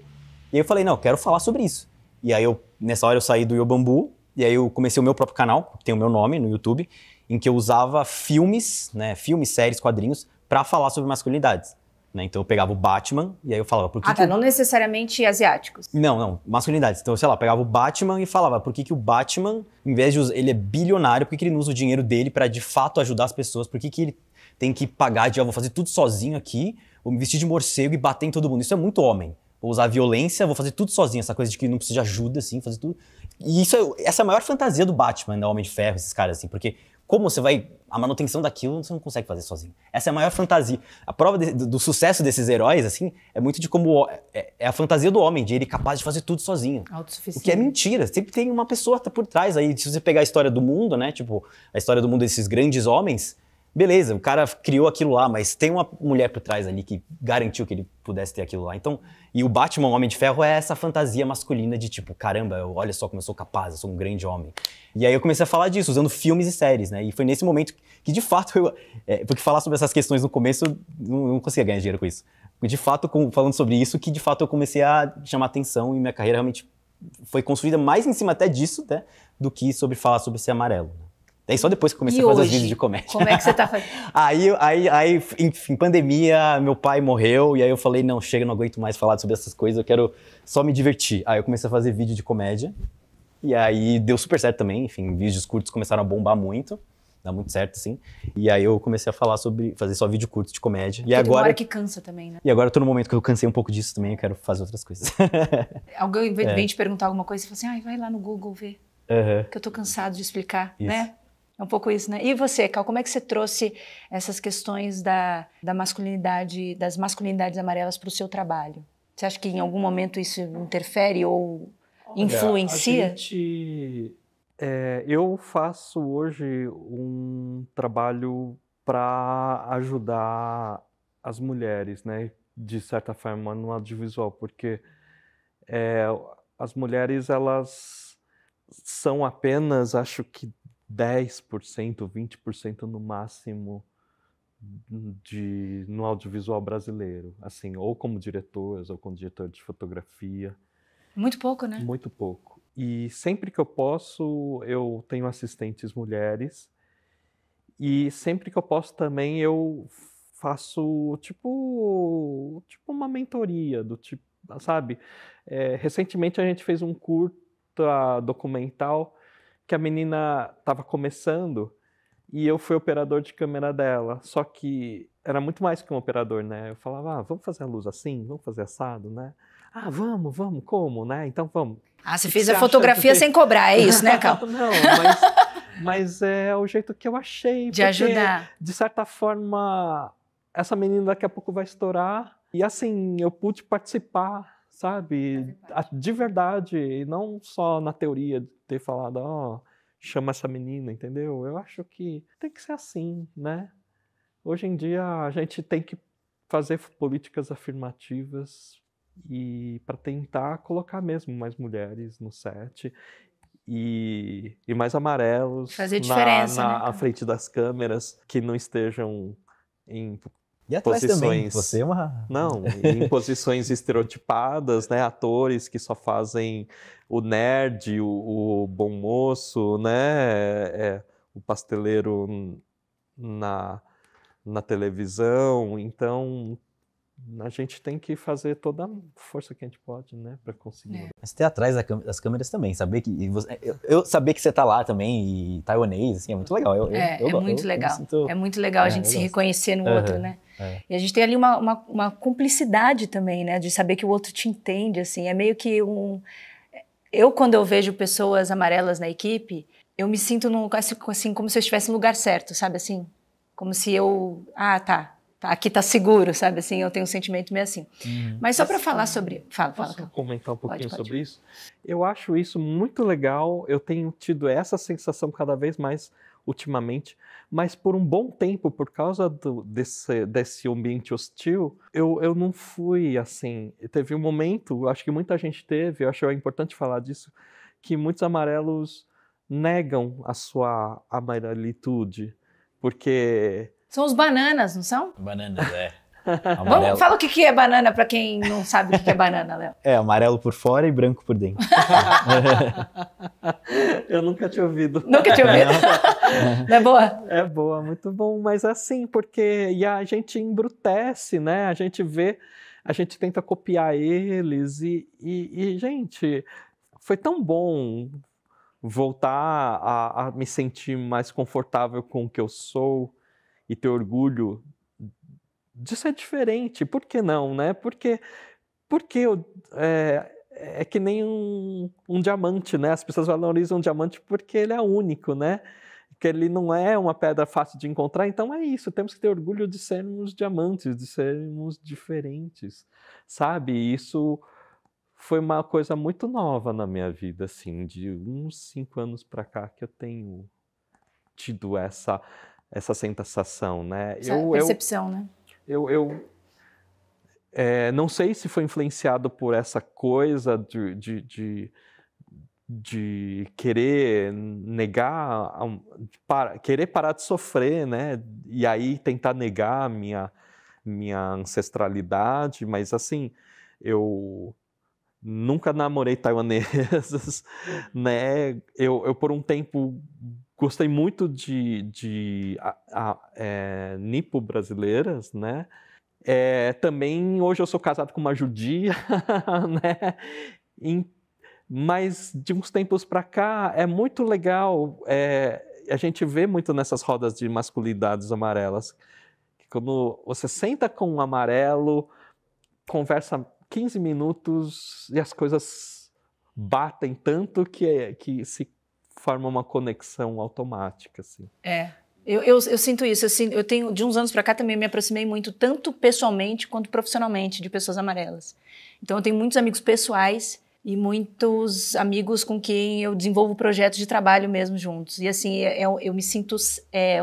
falei, não, eu quero falar sobre isso. E aí nessa hora eu saí do Iobambu, e aí eu comecei o meu próprio canal, que tem o meu nome no YouTube, em que eu usava filmes, né? Filmes, séries, quadrinhos, pra falar sobre masculinidades. Né? Então eu pegava o Batman e aí eu falava... não necessariamente asiáticos. Não, masculinidades. Então, sei lá, eu pegava o Batman e falava por que o Batman, em vez de ele é bilionário, por que ele não usa o dinheiro dele pra de fato ajudar as pessoas? Por que ele tem que pagar de, vou fazer tudo sozinho aqui, vou me vestir de morcego e bater em todo mundo? Isso é muito homem. Vou usar violência, vou fazer tudo sozinho, essa coisa de que não precisa de ajuda, assim, fazer tudo. E essa é a maior fantasia do Batman, da Homem de Ferro, esses caras, assim, porque... Como você vai... A manutenção daquilo você não consegue fazer sozinho. Essa é a maior fantasia. A prova do sucesso desses heróis, assim, é muito de como... É a fantasia do homem, de ele capaz de fazer tudo sozinho. Autossuficiente. O que é mentira. Sempre tem uma pessoa por trás aí. Se você pegar a história do mundo, né? Tipo, a história do mundo desses grandes homens... Beleza, o cara criou aquilo lá, mas tem uma mulher por trás ali que garantiu que ele pudesse ter aquilo lá. Então, e o Batman, o Homem de Ferro, é essa fantasia masculina de tipo, caramba, olha só como eu sou capaz, eu sou um grande homem. E aí eu comecei a falar disso, usando filmes e séries, né? E foi nesse momento que de fato, porque falar sobre essas questões no começo, eu não conseguia ganhar dinheiro com isso. De fato, falando sobre isso, que de fato eu comecei a chamar atenção e minha carreira realmente foi construída mais em cima até disso, né? Do que sobre falar sobre ser amarelo. Daí só depois que comecei a fazer os vídeos de comédia. Como é que você tá fazendo? aí, enfim, pandemia, meu pai morreu, e aí eu falei, não, chega, não aguento mais falar sobre essas coisas, eu quero só me divertir. Aí eu comecei a fazer vídeo de comédia, e aí deu super certo também, enfim, vídeos curtos começaram a bombar muito, dá muito certo, assim. E aí eu comecei a falar sobre fazer só vídeo curto de comédia. E agora, tem uma hora que cansa também, né? E agora eu tô no momento que eu cansei um pouco disso também, eu quero fazer outras coisas. Alguém vem te perguntar alguma coisa e fala assim, vai lá no Google ver, que eu tô cansado de explicar, isso. Né? É um pouco isso, né? E você, Cal, como é que você trouxe essas questões da masculinidade, das masculinidades amarelas para o seu trabalho? Você acha que em algum momento isso interfere ou influencia? Eu faço hoje um trabalho para ajudar as mulheres, né? De certa forma, no audiovisual, porque as mulheres, elas são apenas, acho que 10%, 20% no máximo no audiovisual brasileiro, assim, ou como diretoras, ou como diretor de fotografia. Muito pouco, né? Muito pouco. E sempre que eu posso, eu tenho assistentes mulheres, e sempre que eu posso também eu faço tipo uma mentoria, do tipo, sabe? Recentemente a gente fez um curta documental que a menina estava começando e eu fui operador de câmera dela. Só que era muito mais que um operador, né? Eu falava, vamos fazer a luz assim, vamos fazer assado, né? Vamos, como, né? Então vamos. Você fez a fotografia sem cobrar, é isso, né, Cal? Não, mas é o jeito que eu achei. De ajudar. De certa forma, essa menina daqui a pouco vai estourar. E assim, eu pude participar, sabe? De verdade, e não só na teoria de ter falado, chama essa menina, entendeu? Eu acho que tem que ser assim, né? Hoje em dia a gente tem que fazer políticas afirmativas e para tentar colocar mesmo mais mulheres no set e mais amarelos fazer diferença, à frente das câmeras, que não estejam em e atrás posições também. Você é uma... Não, em posições estereotipadas, né? Atores que só fazem o nerd, o bom moço, né? O pasteleiro na televisão, então a gente tem que fazer toda a força que a gente pode, né, para conseguir. Mas ter atrás das câmeras também, saber que eu saber que você tá lá também, e taiwanês, assim, é muito legal. É muito legal. É muito legal a gente se reconhecer no outro, né? E a gente tem ali uma cumplicidade também, né, de saber que o outro te entende, assim, é meio que quando eu vejo pessoas amarelas na equipe, eu me sinto assim, como se eu estivesse no lugar certo, sabe, assim, como se aqui tá seguro, sabe, assim, eu tenho um sentimento meio assim. Mas só para falar sobre... Posso comentar um pouquinho pode. sobre isso? Eu acho isso muito legal, eu tenho tido essa sensação cada vez mais ultimamente, mas por um bom tempo, por causa desse ambiente hostil, eu não fui assim. Teve um momento, acho que muita gente teve, eu acho importante falar disso, que muitos amarelos negam a sua amarelitude, porque... São os bananas, não são? Bananas, Fala o que é banana para quem não sabe o que é banana, Léo. É, amarelo por fora e branco por dentro. Eu nunca tinha ouvido. Nunca tinha ouvido? Não é boa? É boa, muito bom, mas assim, porque a gente embrutece, né? A gente vê, a gente tenta copiar eles e gente, foi tão bom voltar a me sentir mais confortável com o que eu sou e ter orgulho de ser diferente. Por que não, né? Porque é que nem um diamante, né? As pessoas valorizam um diamante porque ele é único, né? Que ele não é uma pedra fácil de encontrar. Então é isso, temos que ter orgulho de sermos diamantes, de sermos diferentes, sabe? Isso foi uma coisa muito nova na minha vida, assim, de uns 5 anos para cá que eu tenho tido essa sensação, né? Essa percepção, né? Eu não sei se foi influenciado por essa coisa de querer negar, querer parar de sofrer, né? E aí tentar negar a minha ancestralidade, mas assim, eu nunca namorei taiwanesas, né? Eu por um tempo gostei muito de nipo brasileiras, né? Também hoje eu sou casado com uma judia, né? Mas de uns tempos para cá é muito legal, a gente vê muito nessas rodas de masculinidades amarelas, que quando você senta com um amarelo, conversa 15 minutos e as coisas batem tanto que se forma uma conexão automática, assim. Eu sinto isso, eu tenho, de uns anos para cá também me aproximei muito, tanto pessoalmente quanto profissionalmente, de pessoas amarelas. Então eu tenho muitos amigos pessoais e muitos amigos com quem eu desenvolvo projetos de trabalho mesmo juntos. E assim, eu me sinto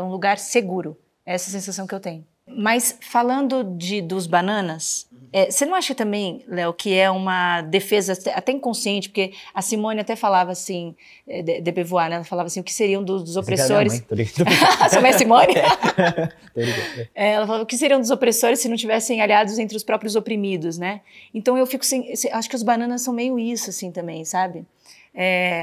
um lugar seguro, essa é a sensação que eu tenho. Mas falando dos bananas, você não acha também, Léo, que é uma defesa até inconsciente, porque a Simone até falava assim, de Beauvoir, né? Ela falava assim, o que seriam dos opressores... Você não é Simone? Ela falava, o que seriam dos opressores se não tivessem aliados entre os próprios oprimidos, né? Então eu fico acho que os bananas são meio isso, assim, também, sabe?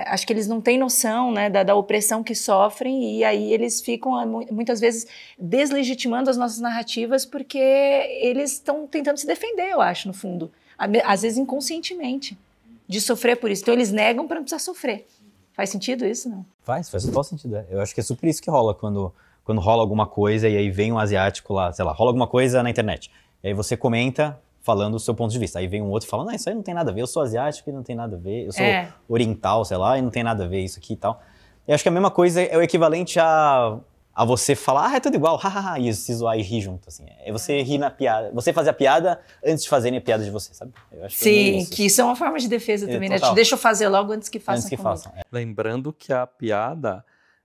Acho que eles não têm noção, né, da opressão que sofrem e aí eles ficam muitas vezes deslegitimando as nossas narrativas porque eles estão tentando se defender, eu acho, no fundo, às vezes inconscientemente, de sofrer por isso. Então eles negam para não precisar sofrer. Faz sentido isso, não? Faz total sentido. Eu acho que é super isso que rola quando rola alguma coisa e aí vem um asiático lá, sei lá, rola alguma coisa na internet. E aí você comenta falando o seu ponto de vista. Aí vem um outro e fala, não, isso aí não tem nada a ver, eu sou asiático e não tem nada a ver, eu sou oriental, sei lá, e não tem nada a ver isso aqui e tal. Eu acho que a mesma coisa é o equivalente a você falar, é tudo igual, hahaha, e se zoar e rir junto, assim. É você rir na piada, você fazer a piada antes de fazerem a piada de você, sabe? Eu acho que isso é uma forma de defesa também, né? Deixa eu fazer logo antes que façam comigo. Lembrando que a piada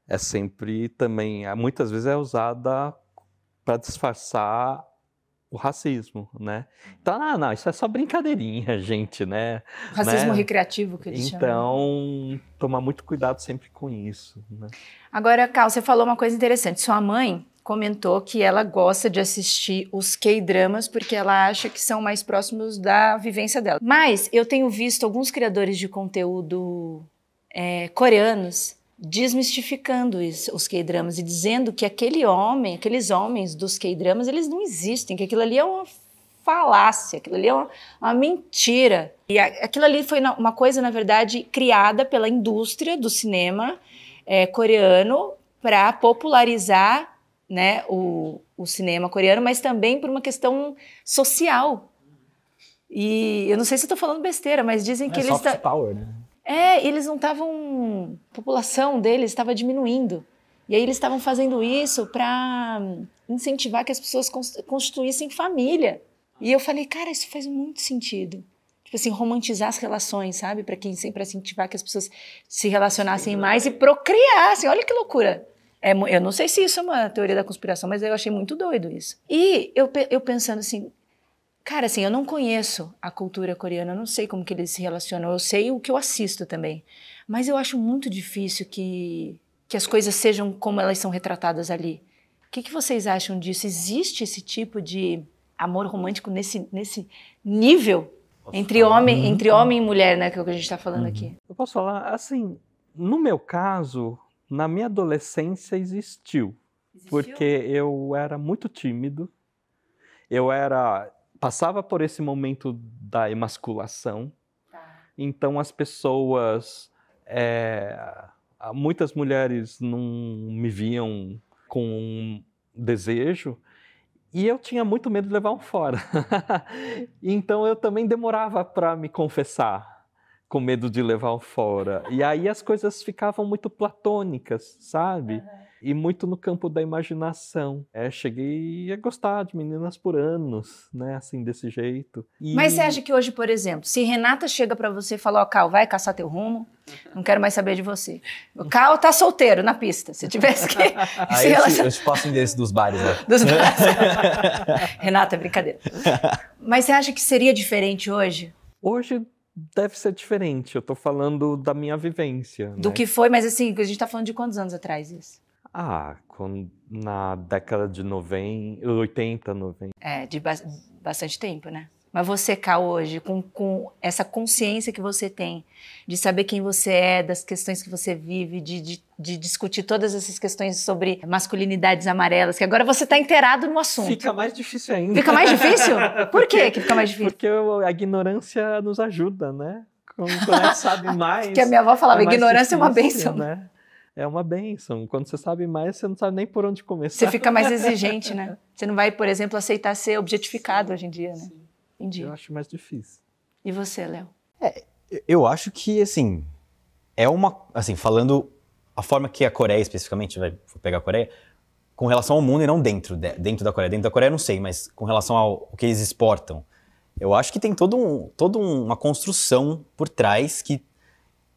é sempre também, muitas vezes é usada para disfarçar o racismo, né? Então, não, isso é só brincadeirinha, gente, né? Racismo recreativo, que eles chamam. Então, tomar muito cuidado sempre com isso, né? Agora, Cal, você falou uma coisa interessante. Sua mãe comentou que ela gosta de assistir os K-dramas porque ela acha que são mais próximos da vivência dela. Mas eu tenho visto alguns criadores de conteúdo coreanos desmistificando os K-dramas e dizendo que aqueles homens dos K-dramas, eles não existem, que aquilo ali é uma falácia, aquilo ali é uma mentira. E aquilo ali foi uma coisa, na verdade, criada pela indústria do cinema coreano para popularizar, né, o cinema coreano, mas também por uma questão social. E eu não sei se eu estou falando besteira, mas dizem que eles... soft power, né? Eles não estavam... A população deles estava diminuindo. E aí eles estavam fazendo isso para incentivar que as pessoas constituíssem família. E eu falei, cara, isso faz muito sentido. Tipo assim, romantizar as relações, sabe? Para incentivar que as pessoas se relacionassem mais e procriassem. Olha que loucura. Eu não sei se isso é uma teoria da conspiração, mas eu achei muito doido isso. E eu pensando assim, cara, assim, eu não conheço a cultura coreana, eu não sei como que eles se relacionam, eu sei o que eu assisto também. Mas eu acho muito difícil que as coisas sejam como elas são retratadas ali. O que vocês acham disso? Existe esse tipo de amor romântico nesse nível entre homem e mulher, né, que é o que a gente está falando aqui? Eu posso falar, assim, no meu caso, na minha adolescência existiu? Porque eu era muito tímido, passava por esse momento da emasculação, então as pessoas, muitas mulheres não me viam com um desejo, e eu tinha muito medo de levar um fora. Então eu também demorava para me confessar, com medo de levar um fora. E aí as coisas ficavam muito platônicas, sabe? E muito no campo da imaginação. Cheguei a gostar de meninas por anos, né? Assim, desse jeito. Mas você acha que hoje, por exemplo, se Renata chega pra você e fala, ó, Cal, vai caçar teu rumo, não quero mais saber de você. O Cal tá solteiro na pista, se tivesse que se relacionar... Eu te passo o endereço dos bares, né? Dos bares. Renata, brincadeira. Mas você acha que seria diferente hoje? Hoje deve ser diferente, eu tô falando da minha vivência. Do que foi, mas assim, a gente tá falando de quantos anos atrás isso? Na década de 80, 90. De bastante tempo, né? Mas você, Cal, hoje, com essa consciência que você tem, de saber quem você é, das questões que você vive, de discutir todas essas questões sobre masculinidades amarelas, que agora você está inteirado no assunto. Fica mais difícil ainda. Fica mais difícil? Por quê que fica mais difícil? Porque a ignorância nos ajuda, né? Quando a gente sabe mais... Que a minha avó falava, ignorância é uma bênção. Né? É uma bênção. Quando você sabe mais, você não sabe nem por onde começar. Você fica mais exigente, né? Você não vai, por exemplo, aceitar ser objetificado hoje em dia, né? Entendi. Eu acho mais difícil. E você, Léo? Eu acho que, assim, falando a forma que a Coreia especificamente, vou pegar a Coreia, com relação ao mundo e não dentro da Coreia. Dentro da Coreia eu não sei, mas com relação ao que eles exportam, eu acho que tem toda uma construção por trás que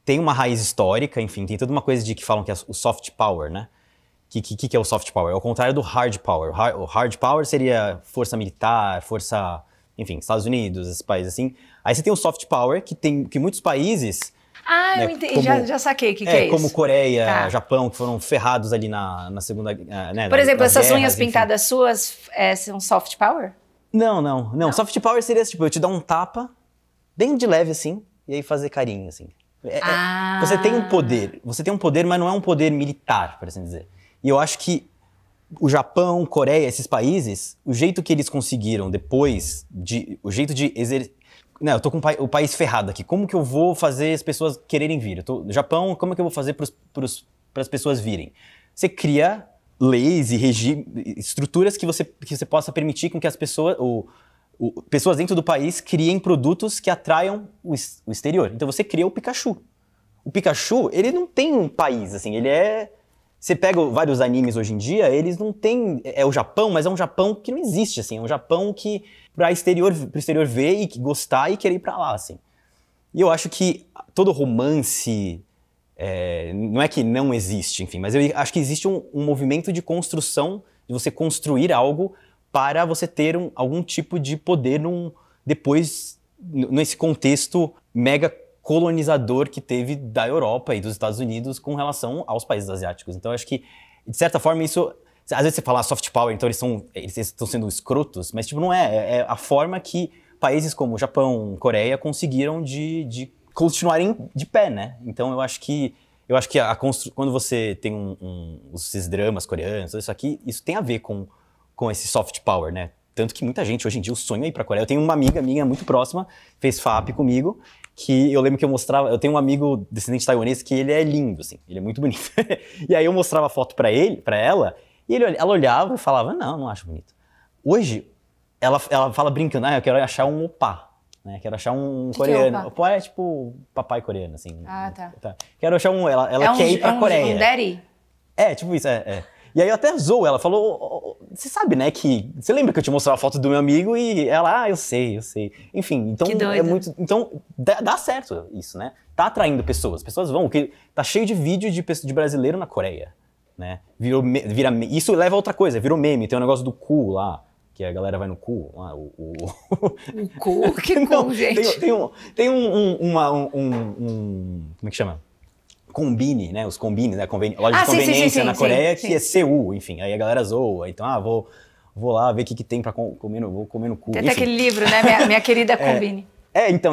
tem uma raiz histórica, enfim, tem toda uma coisa que falam que é o soft power, né? Que é o soft power? É o contrário do hard power. O hard power seria força militar, enfim, Estados Unidos, esses países assim. Aí você tem o soft power, que muitos países... eu entendi, já saquei o que é isso. Como Coreia, Japão, que foram ferrados ali na segunda... né, por exemplo, essas guerras, unhas pintadas suas são soft power? Não. Soft power seria tipo, eu te dar um tapa, bem de leve assim, e aí fazer carinho, assim. Você tem um poder, mas não é um poder militar, por assim dizer. E eu acho que o Japão, Coreia, esses países, o jeito que eles conseguiram depois, o jeito de exercer... Eu tô com o país ferrado aqui, como que eu vou fazer as pessoas quererem vir? No Japão, como é que eu vou fazer para as pessoas virem? Você cria leis e estruturas que você possa permitir com que as pessoas... pessoas dentro do país criem produtos que atraiam o exterior. Então você cria o Pikachu. O Pikachu, ele não tem um país, assim, ele é... Você pega vários animes hoje em dia, eles não têm... É o Japão, mas é um Japão que não existe, assim. É um Japão que pro exterior ver e gostar e querer ir pra lá, assim. E eu acho que todo romance... não é que não existe, enfim, mas eu acho que existe um movimento de construção, de você construir algo para você ter algum tipo de poder depois, nesse contexto mega colonizador que teve da Europa e dos Estados Unidos com relação aos países asiáticos. Então, eu acho que, de certa forma, isso... Às vezes você fala soft power, então eles estão sendo escrotos, mas tipo, não é. É a forma que países como Japão, Coreia conseguiram de continuarem de pé, né? Então, eu acho que eu acho que quando você tem esses dramas coreanos, tudo isso aqui, isso tem a ver com esse soft power, né? Tanto que muita gente, hoje em dia, o sonho é ir pra Coreia. Eu tenho uma amiga minha muito próxima, fez FAP comigo, que eu lembro que eu tenho um amigo descendente taiwanês que ele é lindo, assim, ele é muito bonito. E aí eu mostrava a foto pra ela, e ela olhava e falava, não acho bonito. Hoje, ela fala brincando, eu quero achar um opá, né? Quero achar um coreano. Que é opá é tipo papai coreano, assim. Ah, tá. Quero achar ela quer ir pra Coreia. Um daddy? Tipo isso, E aí eu até zoou, ela falou, você sabe, né, que... Você lembra que eu te mostrei a foto do meu amigo e ela, eu sei. Enfim, então Que doido. é muito... Então dá certo isso, né? Tá atraindo pessoas vão, porque tá cheio de vídeo de brasileiro na Coreia, né? Isso leva a outra coisa, virou meme, tem um negócio do cu lá, que a galera vai no cu, lá, O cu? Que cu, gente? Tem como é que chama? Combine, né? Os combines, né? Loja de conveniência na Coreia, que é CU, enfim. Aí a galera zoa. Então, vou lá ver o que tem pra comer vou comer no cu. Tem até aquele livro, né? Minha querida Combine.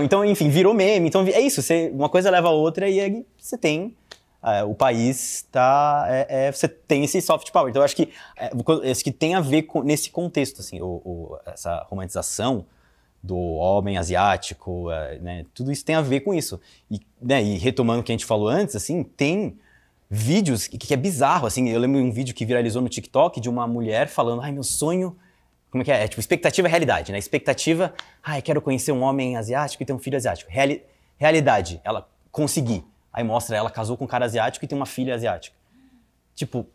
Então, enfim, virou meme. Então, é isso. Uma coisa leva a outra e aí você tem... o país você tem esse soft power. Então, eu acho que tem a ver nesse contexto, assim, essa romantização do homem asiático, né? Tudo isso tem a ver com isso. E retomando o que a gente falou antes, assim, tem vídeos que é bizarro, assim. Eu lembro de um vídeo que viralizou no TikTok de uma mulher falando, meu sonho... Como é que é? Tipo, expectativa é realidade, né? Expectativa, quero conhecer um homem asiático e ter um filho asiático. Realidade, ela consegui. Aí mostra, ela casou com um cara asiático e tem uma filha asiática. Tipo,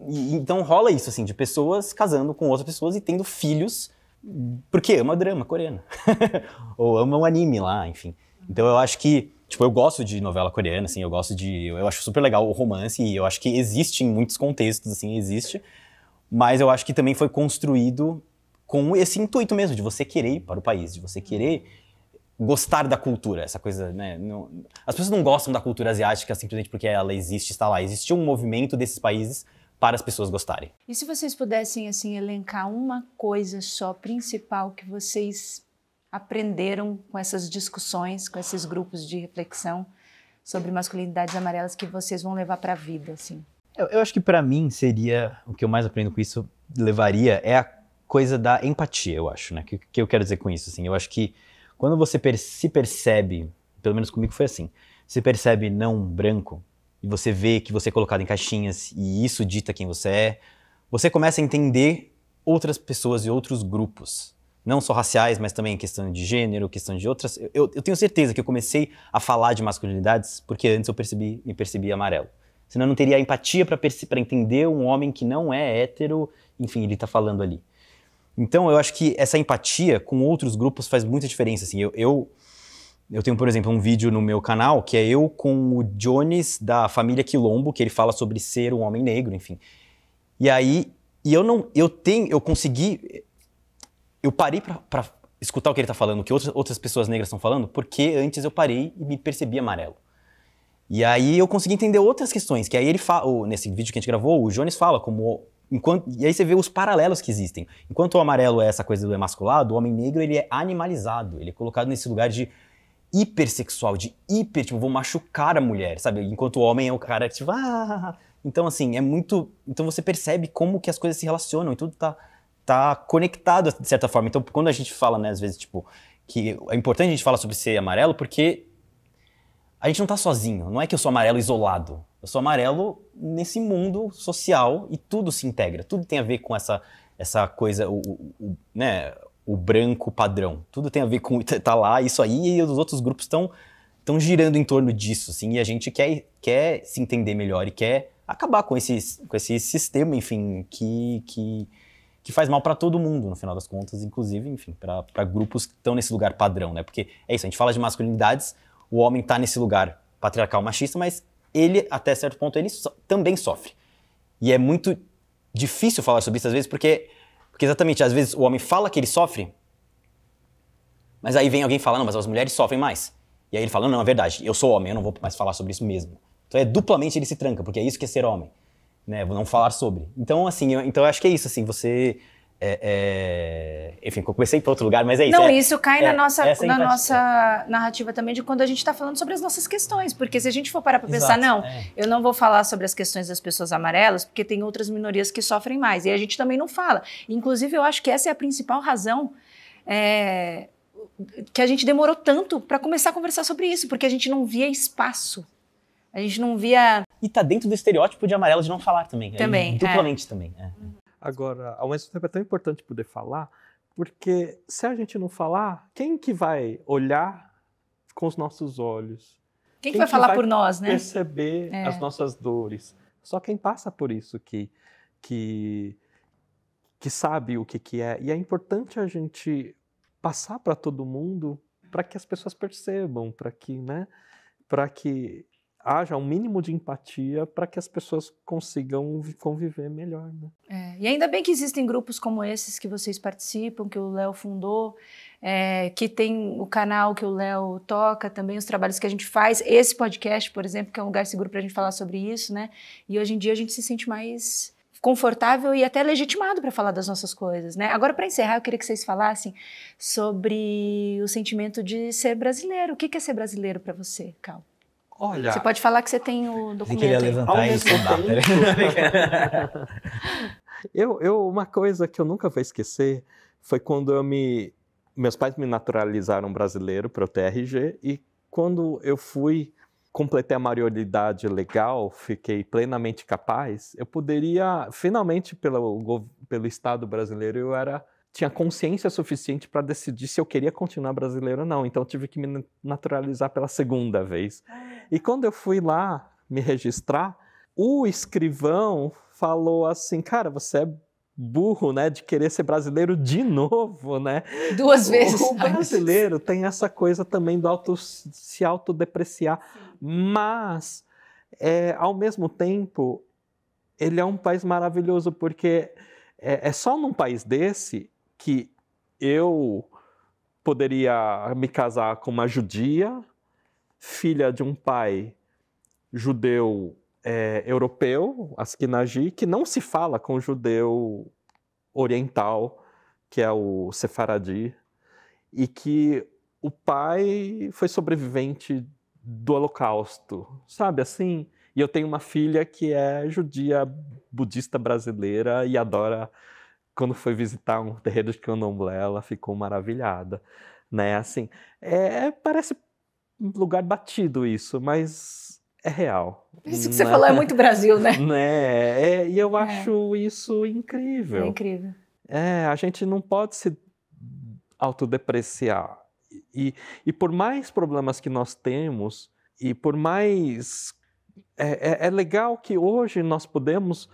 então rola isso, assim, de pessoas casando com outras pessoas e tendo filhos, porque ama drama coreano. Ou ama um anime lá, enfim. Então eu acho que, tipo, eu gosto de novela coreana, assim, eu acho super legal o romance e eu acho que existe em muitos contextos, assim, existe. Mas eu acho que também foi construído com esse intuito mesmo, de você querer ir para o país, de você querer gostar da cultura, essa coisa, né? As pessoas não gostam da cultura asiática simplesmente porque ela existe, está lá. Existe um movimento desses países para as pessoas gostarem. E se vocês pudessem, assim, elencar uma coisa só principal que vocês aprenderam com essas discussões, com esses grupos de reflexão sobre masculinidades amarelas que vocês vão levar para a vida, assim? Eu acho que para mim seria, o que eu mais aprendo com isso, levaria, é a coisa da empatia, eu acho, né? O que eu quero dizer com isso, assim? Eu acho que quando você se percebe, pelo menos comigo foi assim, se percebe não branco, e você vê que você é colocado em caixinhas, e isso dita quem você é, você começa a entender outras pessoas e outros grupos. Não só raciais, mas também questão de gênero, questão de outras... Eu tenho certeza que eu comecei a falar de masculinidades porque antes eu me percebi amarelo. Senão eu não teria empatia para entender um homem que não é hétero, enfim, ele tá falando ali. Então eu acho que essa empatia com outros grupos faz muita diferença, assim. Eu tenho, por exemplo, um vídeo no meu canal que é eu com o Jones da família Quilombo, que ele fala sobre ser um homem negro, enfim. E aí, eu parei pra escutar o que ele tá falando, o que outras pessoas negras estão falando, porque antes eu parei e me percebi amarelo. E aí eu consegui entender outras questões, que aí ele fala, nesse vídeo que a gente gravou, o Jones fala como... E aí você vê os paralelos que existem. Enquanto o amarelo é essa coisa do emasculado, o homem negro ele é animalizado, ele é colocado nesse lugar de hipersexual, tipo, vou machucar a mulher, sabe? Enquanto o homem é o cara que tipo, Então assim, é muito... Então você percebe como que as coisas se relacionam e tudo tá conectado de certa forma. Então quando a gente fala, né, às vezes, tipo, que é importante a gente falar sobre ser amarelo porque a gente não tá sozinho, não é que eu sou amarelo isolado. Eu sou amarelo nesse mundo social e tudo se integra. Tudo tem a ver com essa coisa, né, o branco padrão. Tudo tem a ver com tá lá, isso aí, e os outros grupos estão girando em torno disso, assim, e a gente quer se entender melhor e quer acabar com esse sistema, enfim, que faz mal para todo mundo, no final das contas, inclusive, enfim, para grupos que estão nesse lugar padrão, né? Porque é isso, a gente fala de masculinidades, o homem tá nesse lugar patriarcal machista, mas ele, até certo ponto, ele também sofre. E é muito difícil falar sobre isso às vezes, porque exatamente, às vezes o homem fala que ele sofre, mas aí vem alguém falando, mas as mulheres sofrem mais. E aí ele fala, não, é verdade, eu sou homem, eu não vou mais falar sobre isso mesmo. Então duplamente ele se tranca, porque é isso que é ser homem, né? Vou não falar sobre. Então, assim, eu acho que é isso, assim, você Enfim, eu comecei para outro lugar, mas é isso. Não, isso cai na nossa essa empatia. narrativa também de quando a gente está falando sobre as nossas questões. Porque se a gente for parar para pensar, Exato, não, eu não vou falar sobre as questões das pessoas amarelas, porque tem outras minorias que sofrem mais. E a gente também não fala. Inclusive, eu acho que essa é a principal razão que a gente demorou tanto para começar a conversar sobre isso, porque a gente não via espaço. A gente não via... E tá dentro do estereótipo de amarelo de não falar também. Também, duplamente também. Agora, ao mesmo tempo é tão importante poder falar, porque se a gente não falar, quem que vai olhar com os nossos olhos? Quem que vai falar por nós, né? Perceber as nossas dores. Só quem passa por isso que sabe o que é. E é importante a gente passar para todo mundo para que as pessoas percebam, para que haja um mínimo de empatia para que as pessoas consigam conviver melhor, né? E ainda bem que existem grupos como esses que vocês participam, que o Léo fundou, que tem o canal que o Léo toca, também os trabalhos que a gente faz, esse podcast, por exemplo, que é um lugar seguro para a gente falar sobre isso, né? E hoje em dia a gente se sente mais confortável e até legitimado para falar das nossas coisas, né? Agora, para encerrar, eu queria que vocês falassem sobre o sentimento de ser brasileiro. O que é ser brasileiro para você, Cal? Olha, você pode falar que você tem o documento. Você queria levantar isso. Uma coisa que eu nunca vou esquecer foi quando meus pais me naturalizaram brasileiro para o TRG, e quando eu completei a maioridade legal, fiquei plenamente capaz, eu poderia, finalmente, pelo Estado brasileiro, tinha consciência suficiente para decidir se eu queria continuar brasileiro ou não. Então, eu tive que me naturalizar pela segunda vez. E quando eu fui lá me registrar, o escrivão falou assim, cara, você é burro, né, de querer ser brasileiro de novo, né? 2 vezes. O brasileiro tem essa coisa também do se autodepreciar, mas, ao mesmo tempo, ele é um país maravilhoso, porque é só num país desse que eu poderia me casar com uma judia, filha de um pai judeu europeu, Ashkenazi, que não se fala com o judeu oriental, que é o Sefaradi, e que o pai foi sobrevivente do Holocausto, sabe assim? E eu tenho uma filha que é judia budista brasileira e adora, quando foi visitar um terreiro de candomblé, ela ficou maravilhada, né? Assim, parece um lugar batido isso, mas é real. Isso que você falou é muito Brasil, né? E eu acho isso incrível. É incrível. A gente não pode se autodepreciar. E por mais problemas que nós temos, e por mais... É legal que hoje nós podemos...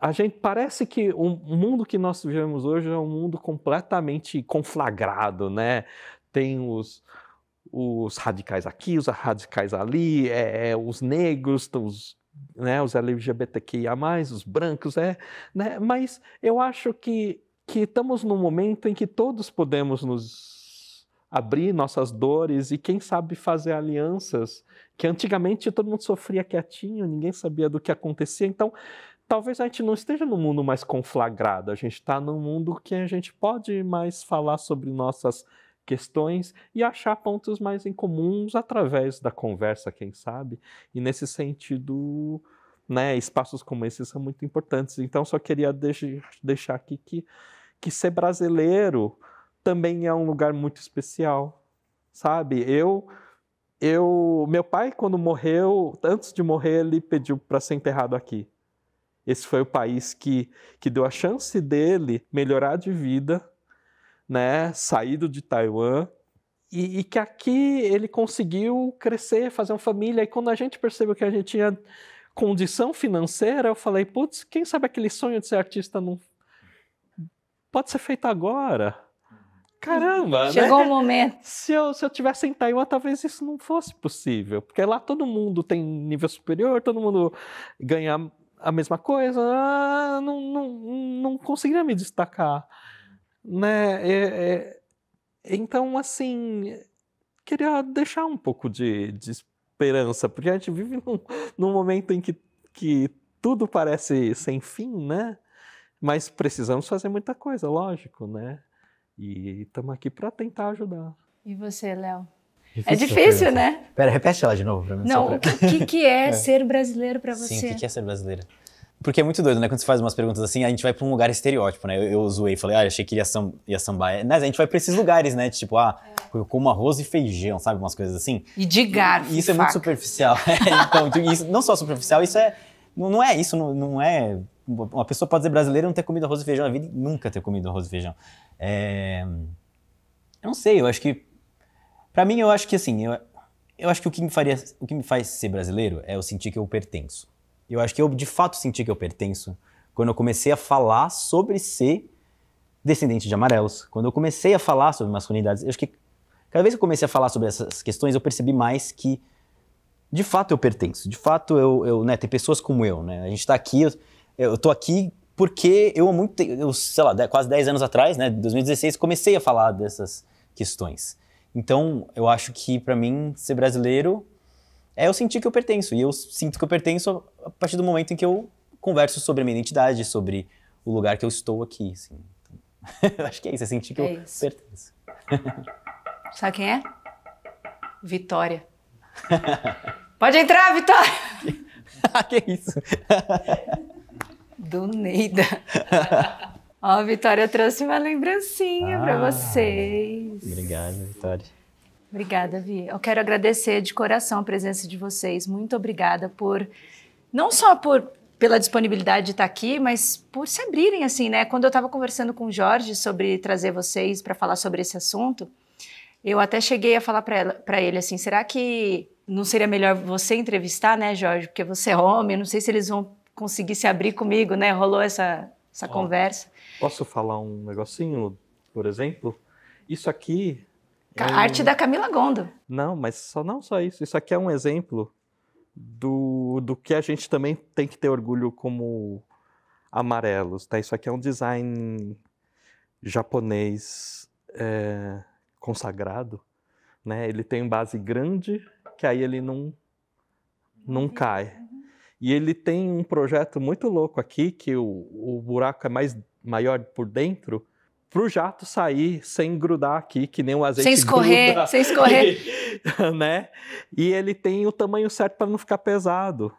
A gente parece que o mundo que nós vivemos hoje é um mundo completamente conflagrado, né? Tem os radicais aqui, os radicais ali, os negros, os LGBTQIA+, os brancos, né? Mas eu acho que estamos num momento em que todos podemos nos abrir nossas dores e, quem sabe, fazer alianças, que antigamente todo mundo sofria quietinho, ninguém sabia do que acontecia, então talvez a gente não esteja num mundo mais conflagrado, a gente está num mundo que a gente pode mais falar sobre nossas questões e achar pontos mais em comuns através da conversa, quem sabe, e nesse sentido, né, espaços como esses são muito importantes. Então, só queria deixar aqui que ser brasileiro também é um lugar muito especial, sabe? Meu pai, quando morreu, antes de morrer, ele pediu para ser enterrado aqui. Esse foi o país que deu a chance dele melhorar de vida, né, saído de Taiwan, e que aqui ele conseguiu crescer, fazer uma família. E quando a gente percebeu que a gente tinha condição financeira, eu falei, putz, quem sabe aquele sonho de ser artista não pode ser feito agora? Caramba, chegou né? o momento. Se eu tivesse em Taiwan, talvez isso não fosse possível, porque lá todo mundo tem nível superior, todo mundo ganha a mesma coisa, não conseguiria me destacar, né? Então, assim, queria deixar um pouco de esperança, porque a gente vive num momento em que tudo parece sem fim, né? Mas precisamos fazer muita coisa, lógico, né? E estamos aqui para tentar ajudar. E você, Léo? É difícil, né? Pera, repete ela de novo pra mim. Não, o que é ser brasileiro para você? Sim, o que é ser brasileiro? Porque é muito doido, né? Quando você faz umas perguntas assim, a gente vai pra um lugar estereótipo, né? Eu zoei, falei, achei que ia sambar. Mas a gente vai pra esses lugares, né? Tipo, eu como arroz e feijão, sabe? Umas coisas assim. E de garfo. E isso é muito superficial. Então, isso, não só superficial, isso é... Não é isso, não é... Uma pessoa pode ser brasileira e não ter comido arroz e feijão na vida e nunca ter comido arroz e feijão. Eu não sei, eu acho que... Pra mim, eu acho que assim, eu acho que o que me faz ser brasileiro é eu sentir que eu pertenço. Eu acho que eu, de fato, senti que eu pertenço quando eu comecei a falar sobre ser descendente de amarelos. Quando eu comecei a falar sobre masculinidades, eu acho que cada vez que eu comecei a falar sobre essas questões, eu percebi mais que, de fato, eu pertenço. De fato, né, tem pessoas como eu, né? A gente tá aqui, eu tô aqui porque sei lá, quase 10 anos atrás, né, 2016, comecei a falar dessas questões. Então, eu acho que, pra mim, ser brasileiro é eu sentir que eu pertenço. E eu sinto que eu pertenço a partir do momento em que eu converso sobre a minha identidade, sobre o lugar que eu estou aqui. Assim. Então, eu acho que é isso, é sentir que eu pertenço. Sabe quem é? Vitória. Pode entrar, Vitória! Que isso? Do Neida. Ó, a Vitória trouxe uma lembrancinha para vocês. Obrigado, Vitória. Obrigada, Vi. Eu quero agradecer de coração a presença de vocês. Muito obrigada não só pela disponibilidade de estar aqui, mas por se abrirem assim, né? Quando eu estava conversando com o Jorge sobre trazer vocês para falar sobre esse assunto, eu até cheguei a falar para ele assim, será que não seria melhor você entrevistar, né, Jorge? Porque você é homem, não sei se eles vão conseguir se abrir comigo, né? Rolou essa conversa. Posso falar um negocinho, por exemplo? Isso aqui... A arte da Camila Gondo. Não, mas não só isso. Isso aqui é um exemplo do que a gente também tem que ter orgulho como amarelos. Tá? Isso aqui é um design japonês consagrado. Né? Ele tem base grande, que aí ele não cai. E ele tem um projeto muito louco aqui, que o buraco é maior por dentro, para o jato sair sem grudar aqui, que nem o azeite gruda. Sem escorrer. Né? E ele tem o tamanho certo para não ficar pesado.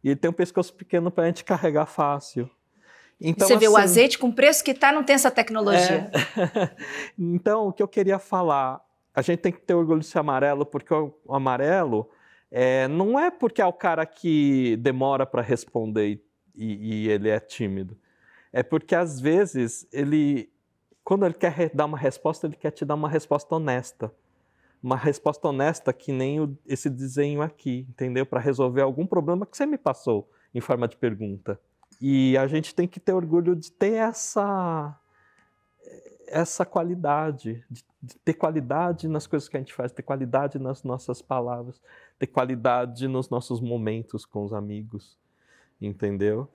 E ele tem um pescoço pequeno para a gente carregar fácil. Então, você vê o azeite com o preço que está, não tem essa tecnologia. Então, o que eu queria falar, a gente tem que ter orgulho de ser amarelo, porque o amarelo não é porque é o cara que demora para responder e ele é tímido. É porque, às vezes, quando ele quer dar uma resposta, ele quer te dar uma resposta honesta. Uma resposta honesta que nem esse desenho aqui, entendeu? Para resolver algum problema que você me passou em forma de pergunta. E a gente tem que ter orgulho de ter essa qualidade, de ter qualidade nas coisas que a gente faz, ter qualidade nas nossas palavras, ter qualidade nos nossos momentos com os amigos, entendeu?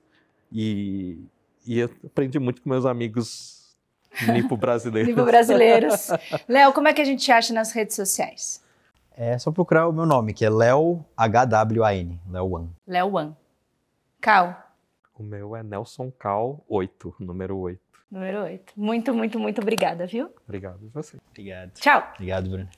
E eu aprendi muito com meus amigos nipo-brasileiros. Nipo-brasileiros. Léo, como é que a gente acha nas redes sociais? É só procurar o meu nome, que é Léo HWAN, Léo Wan. Léo Wan. Cal? O meu é Nelson Cal 8, número 8. Número 8. Muito, muito, muito obrigada, viu? Obrigado a você. Obrigado. Tchau. Obrigado, Bruno.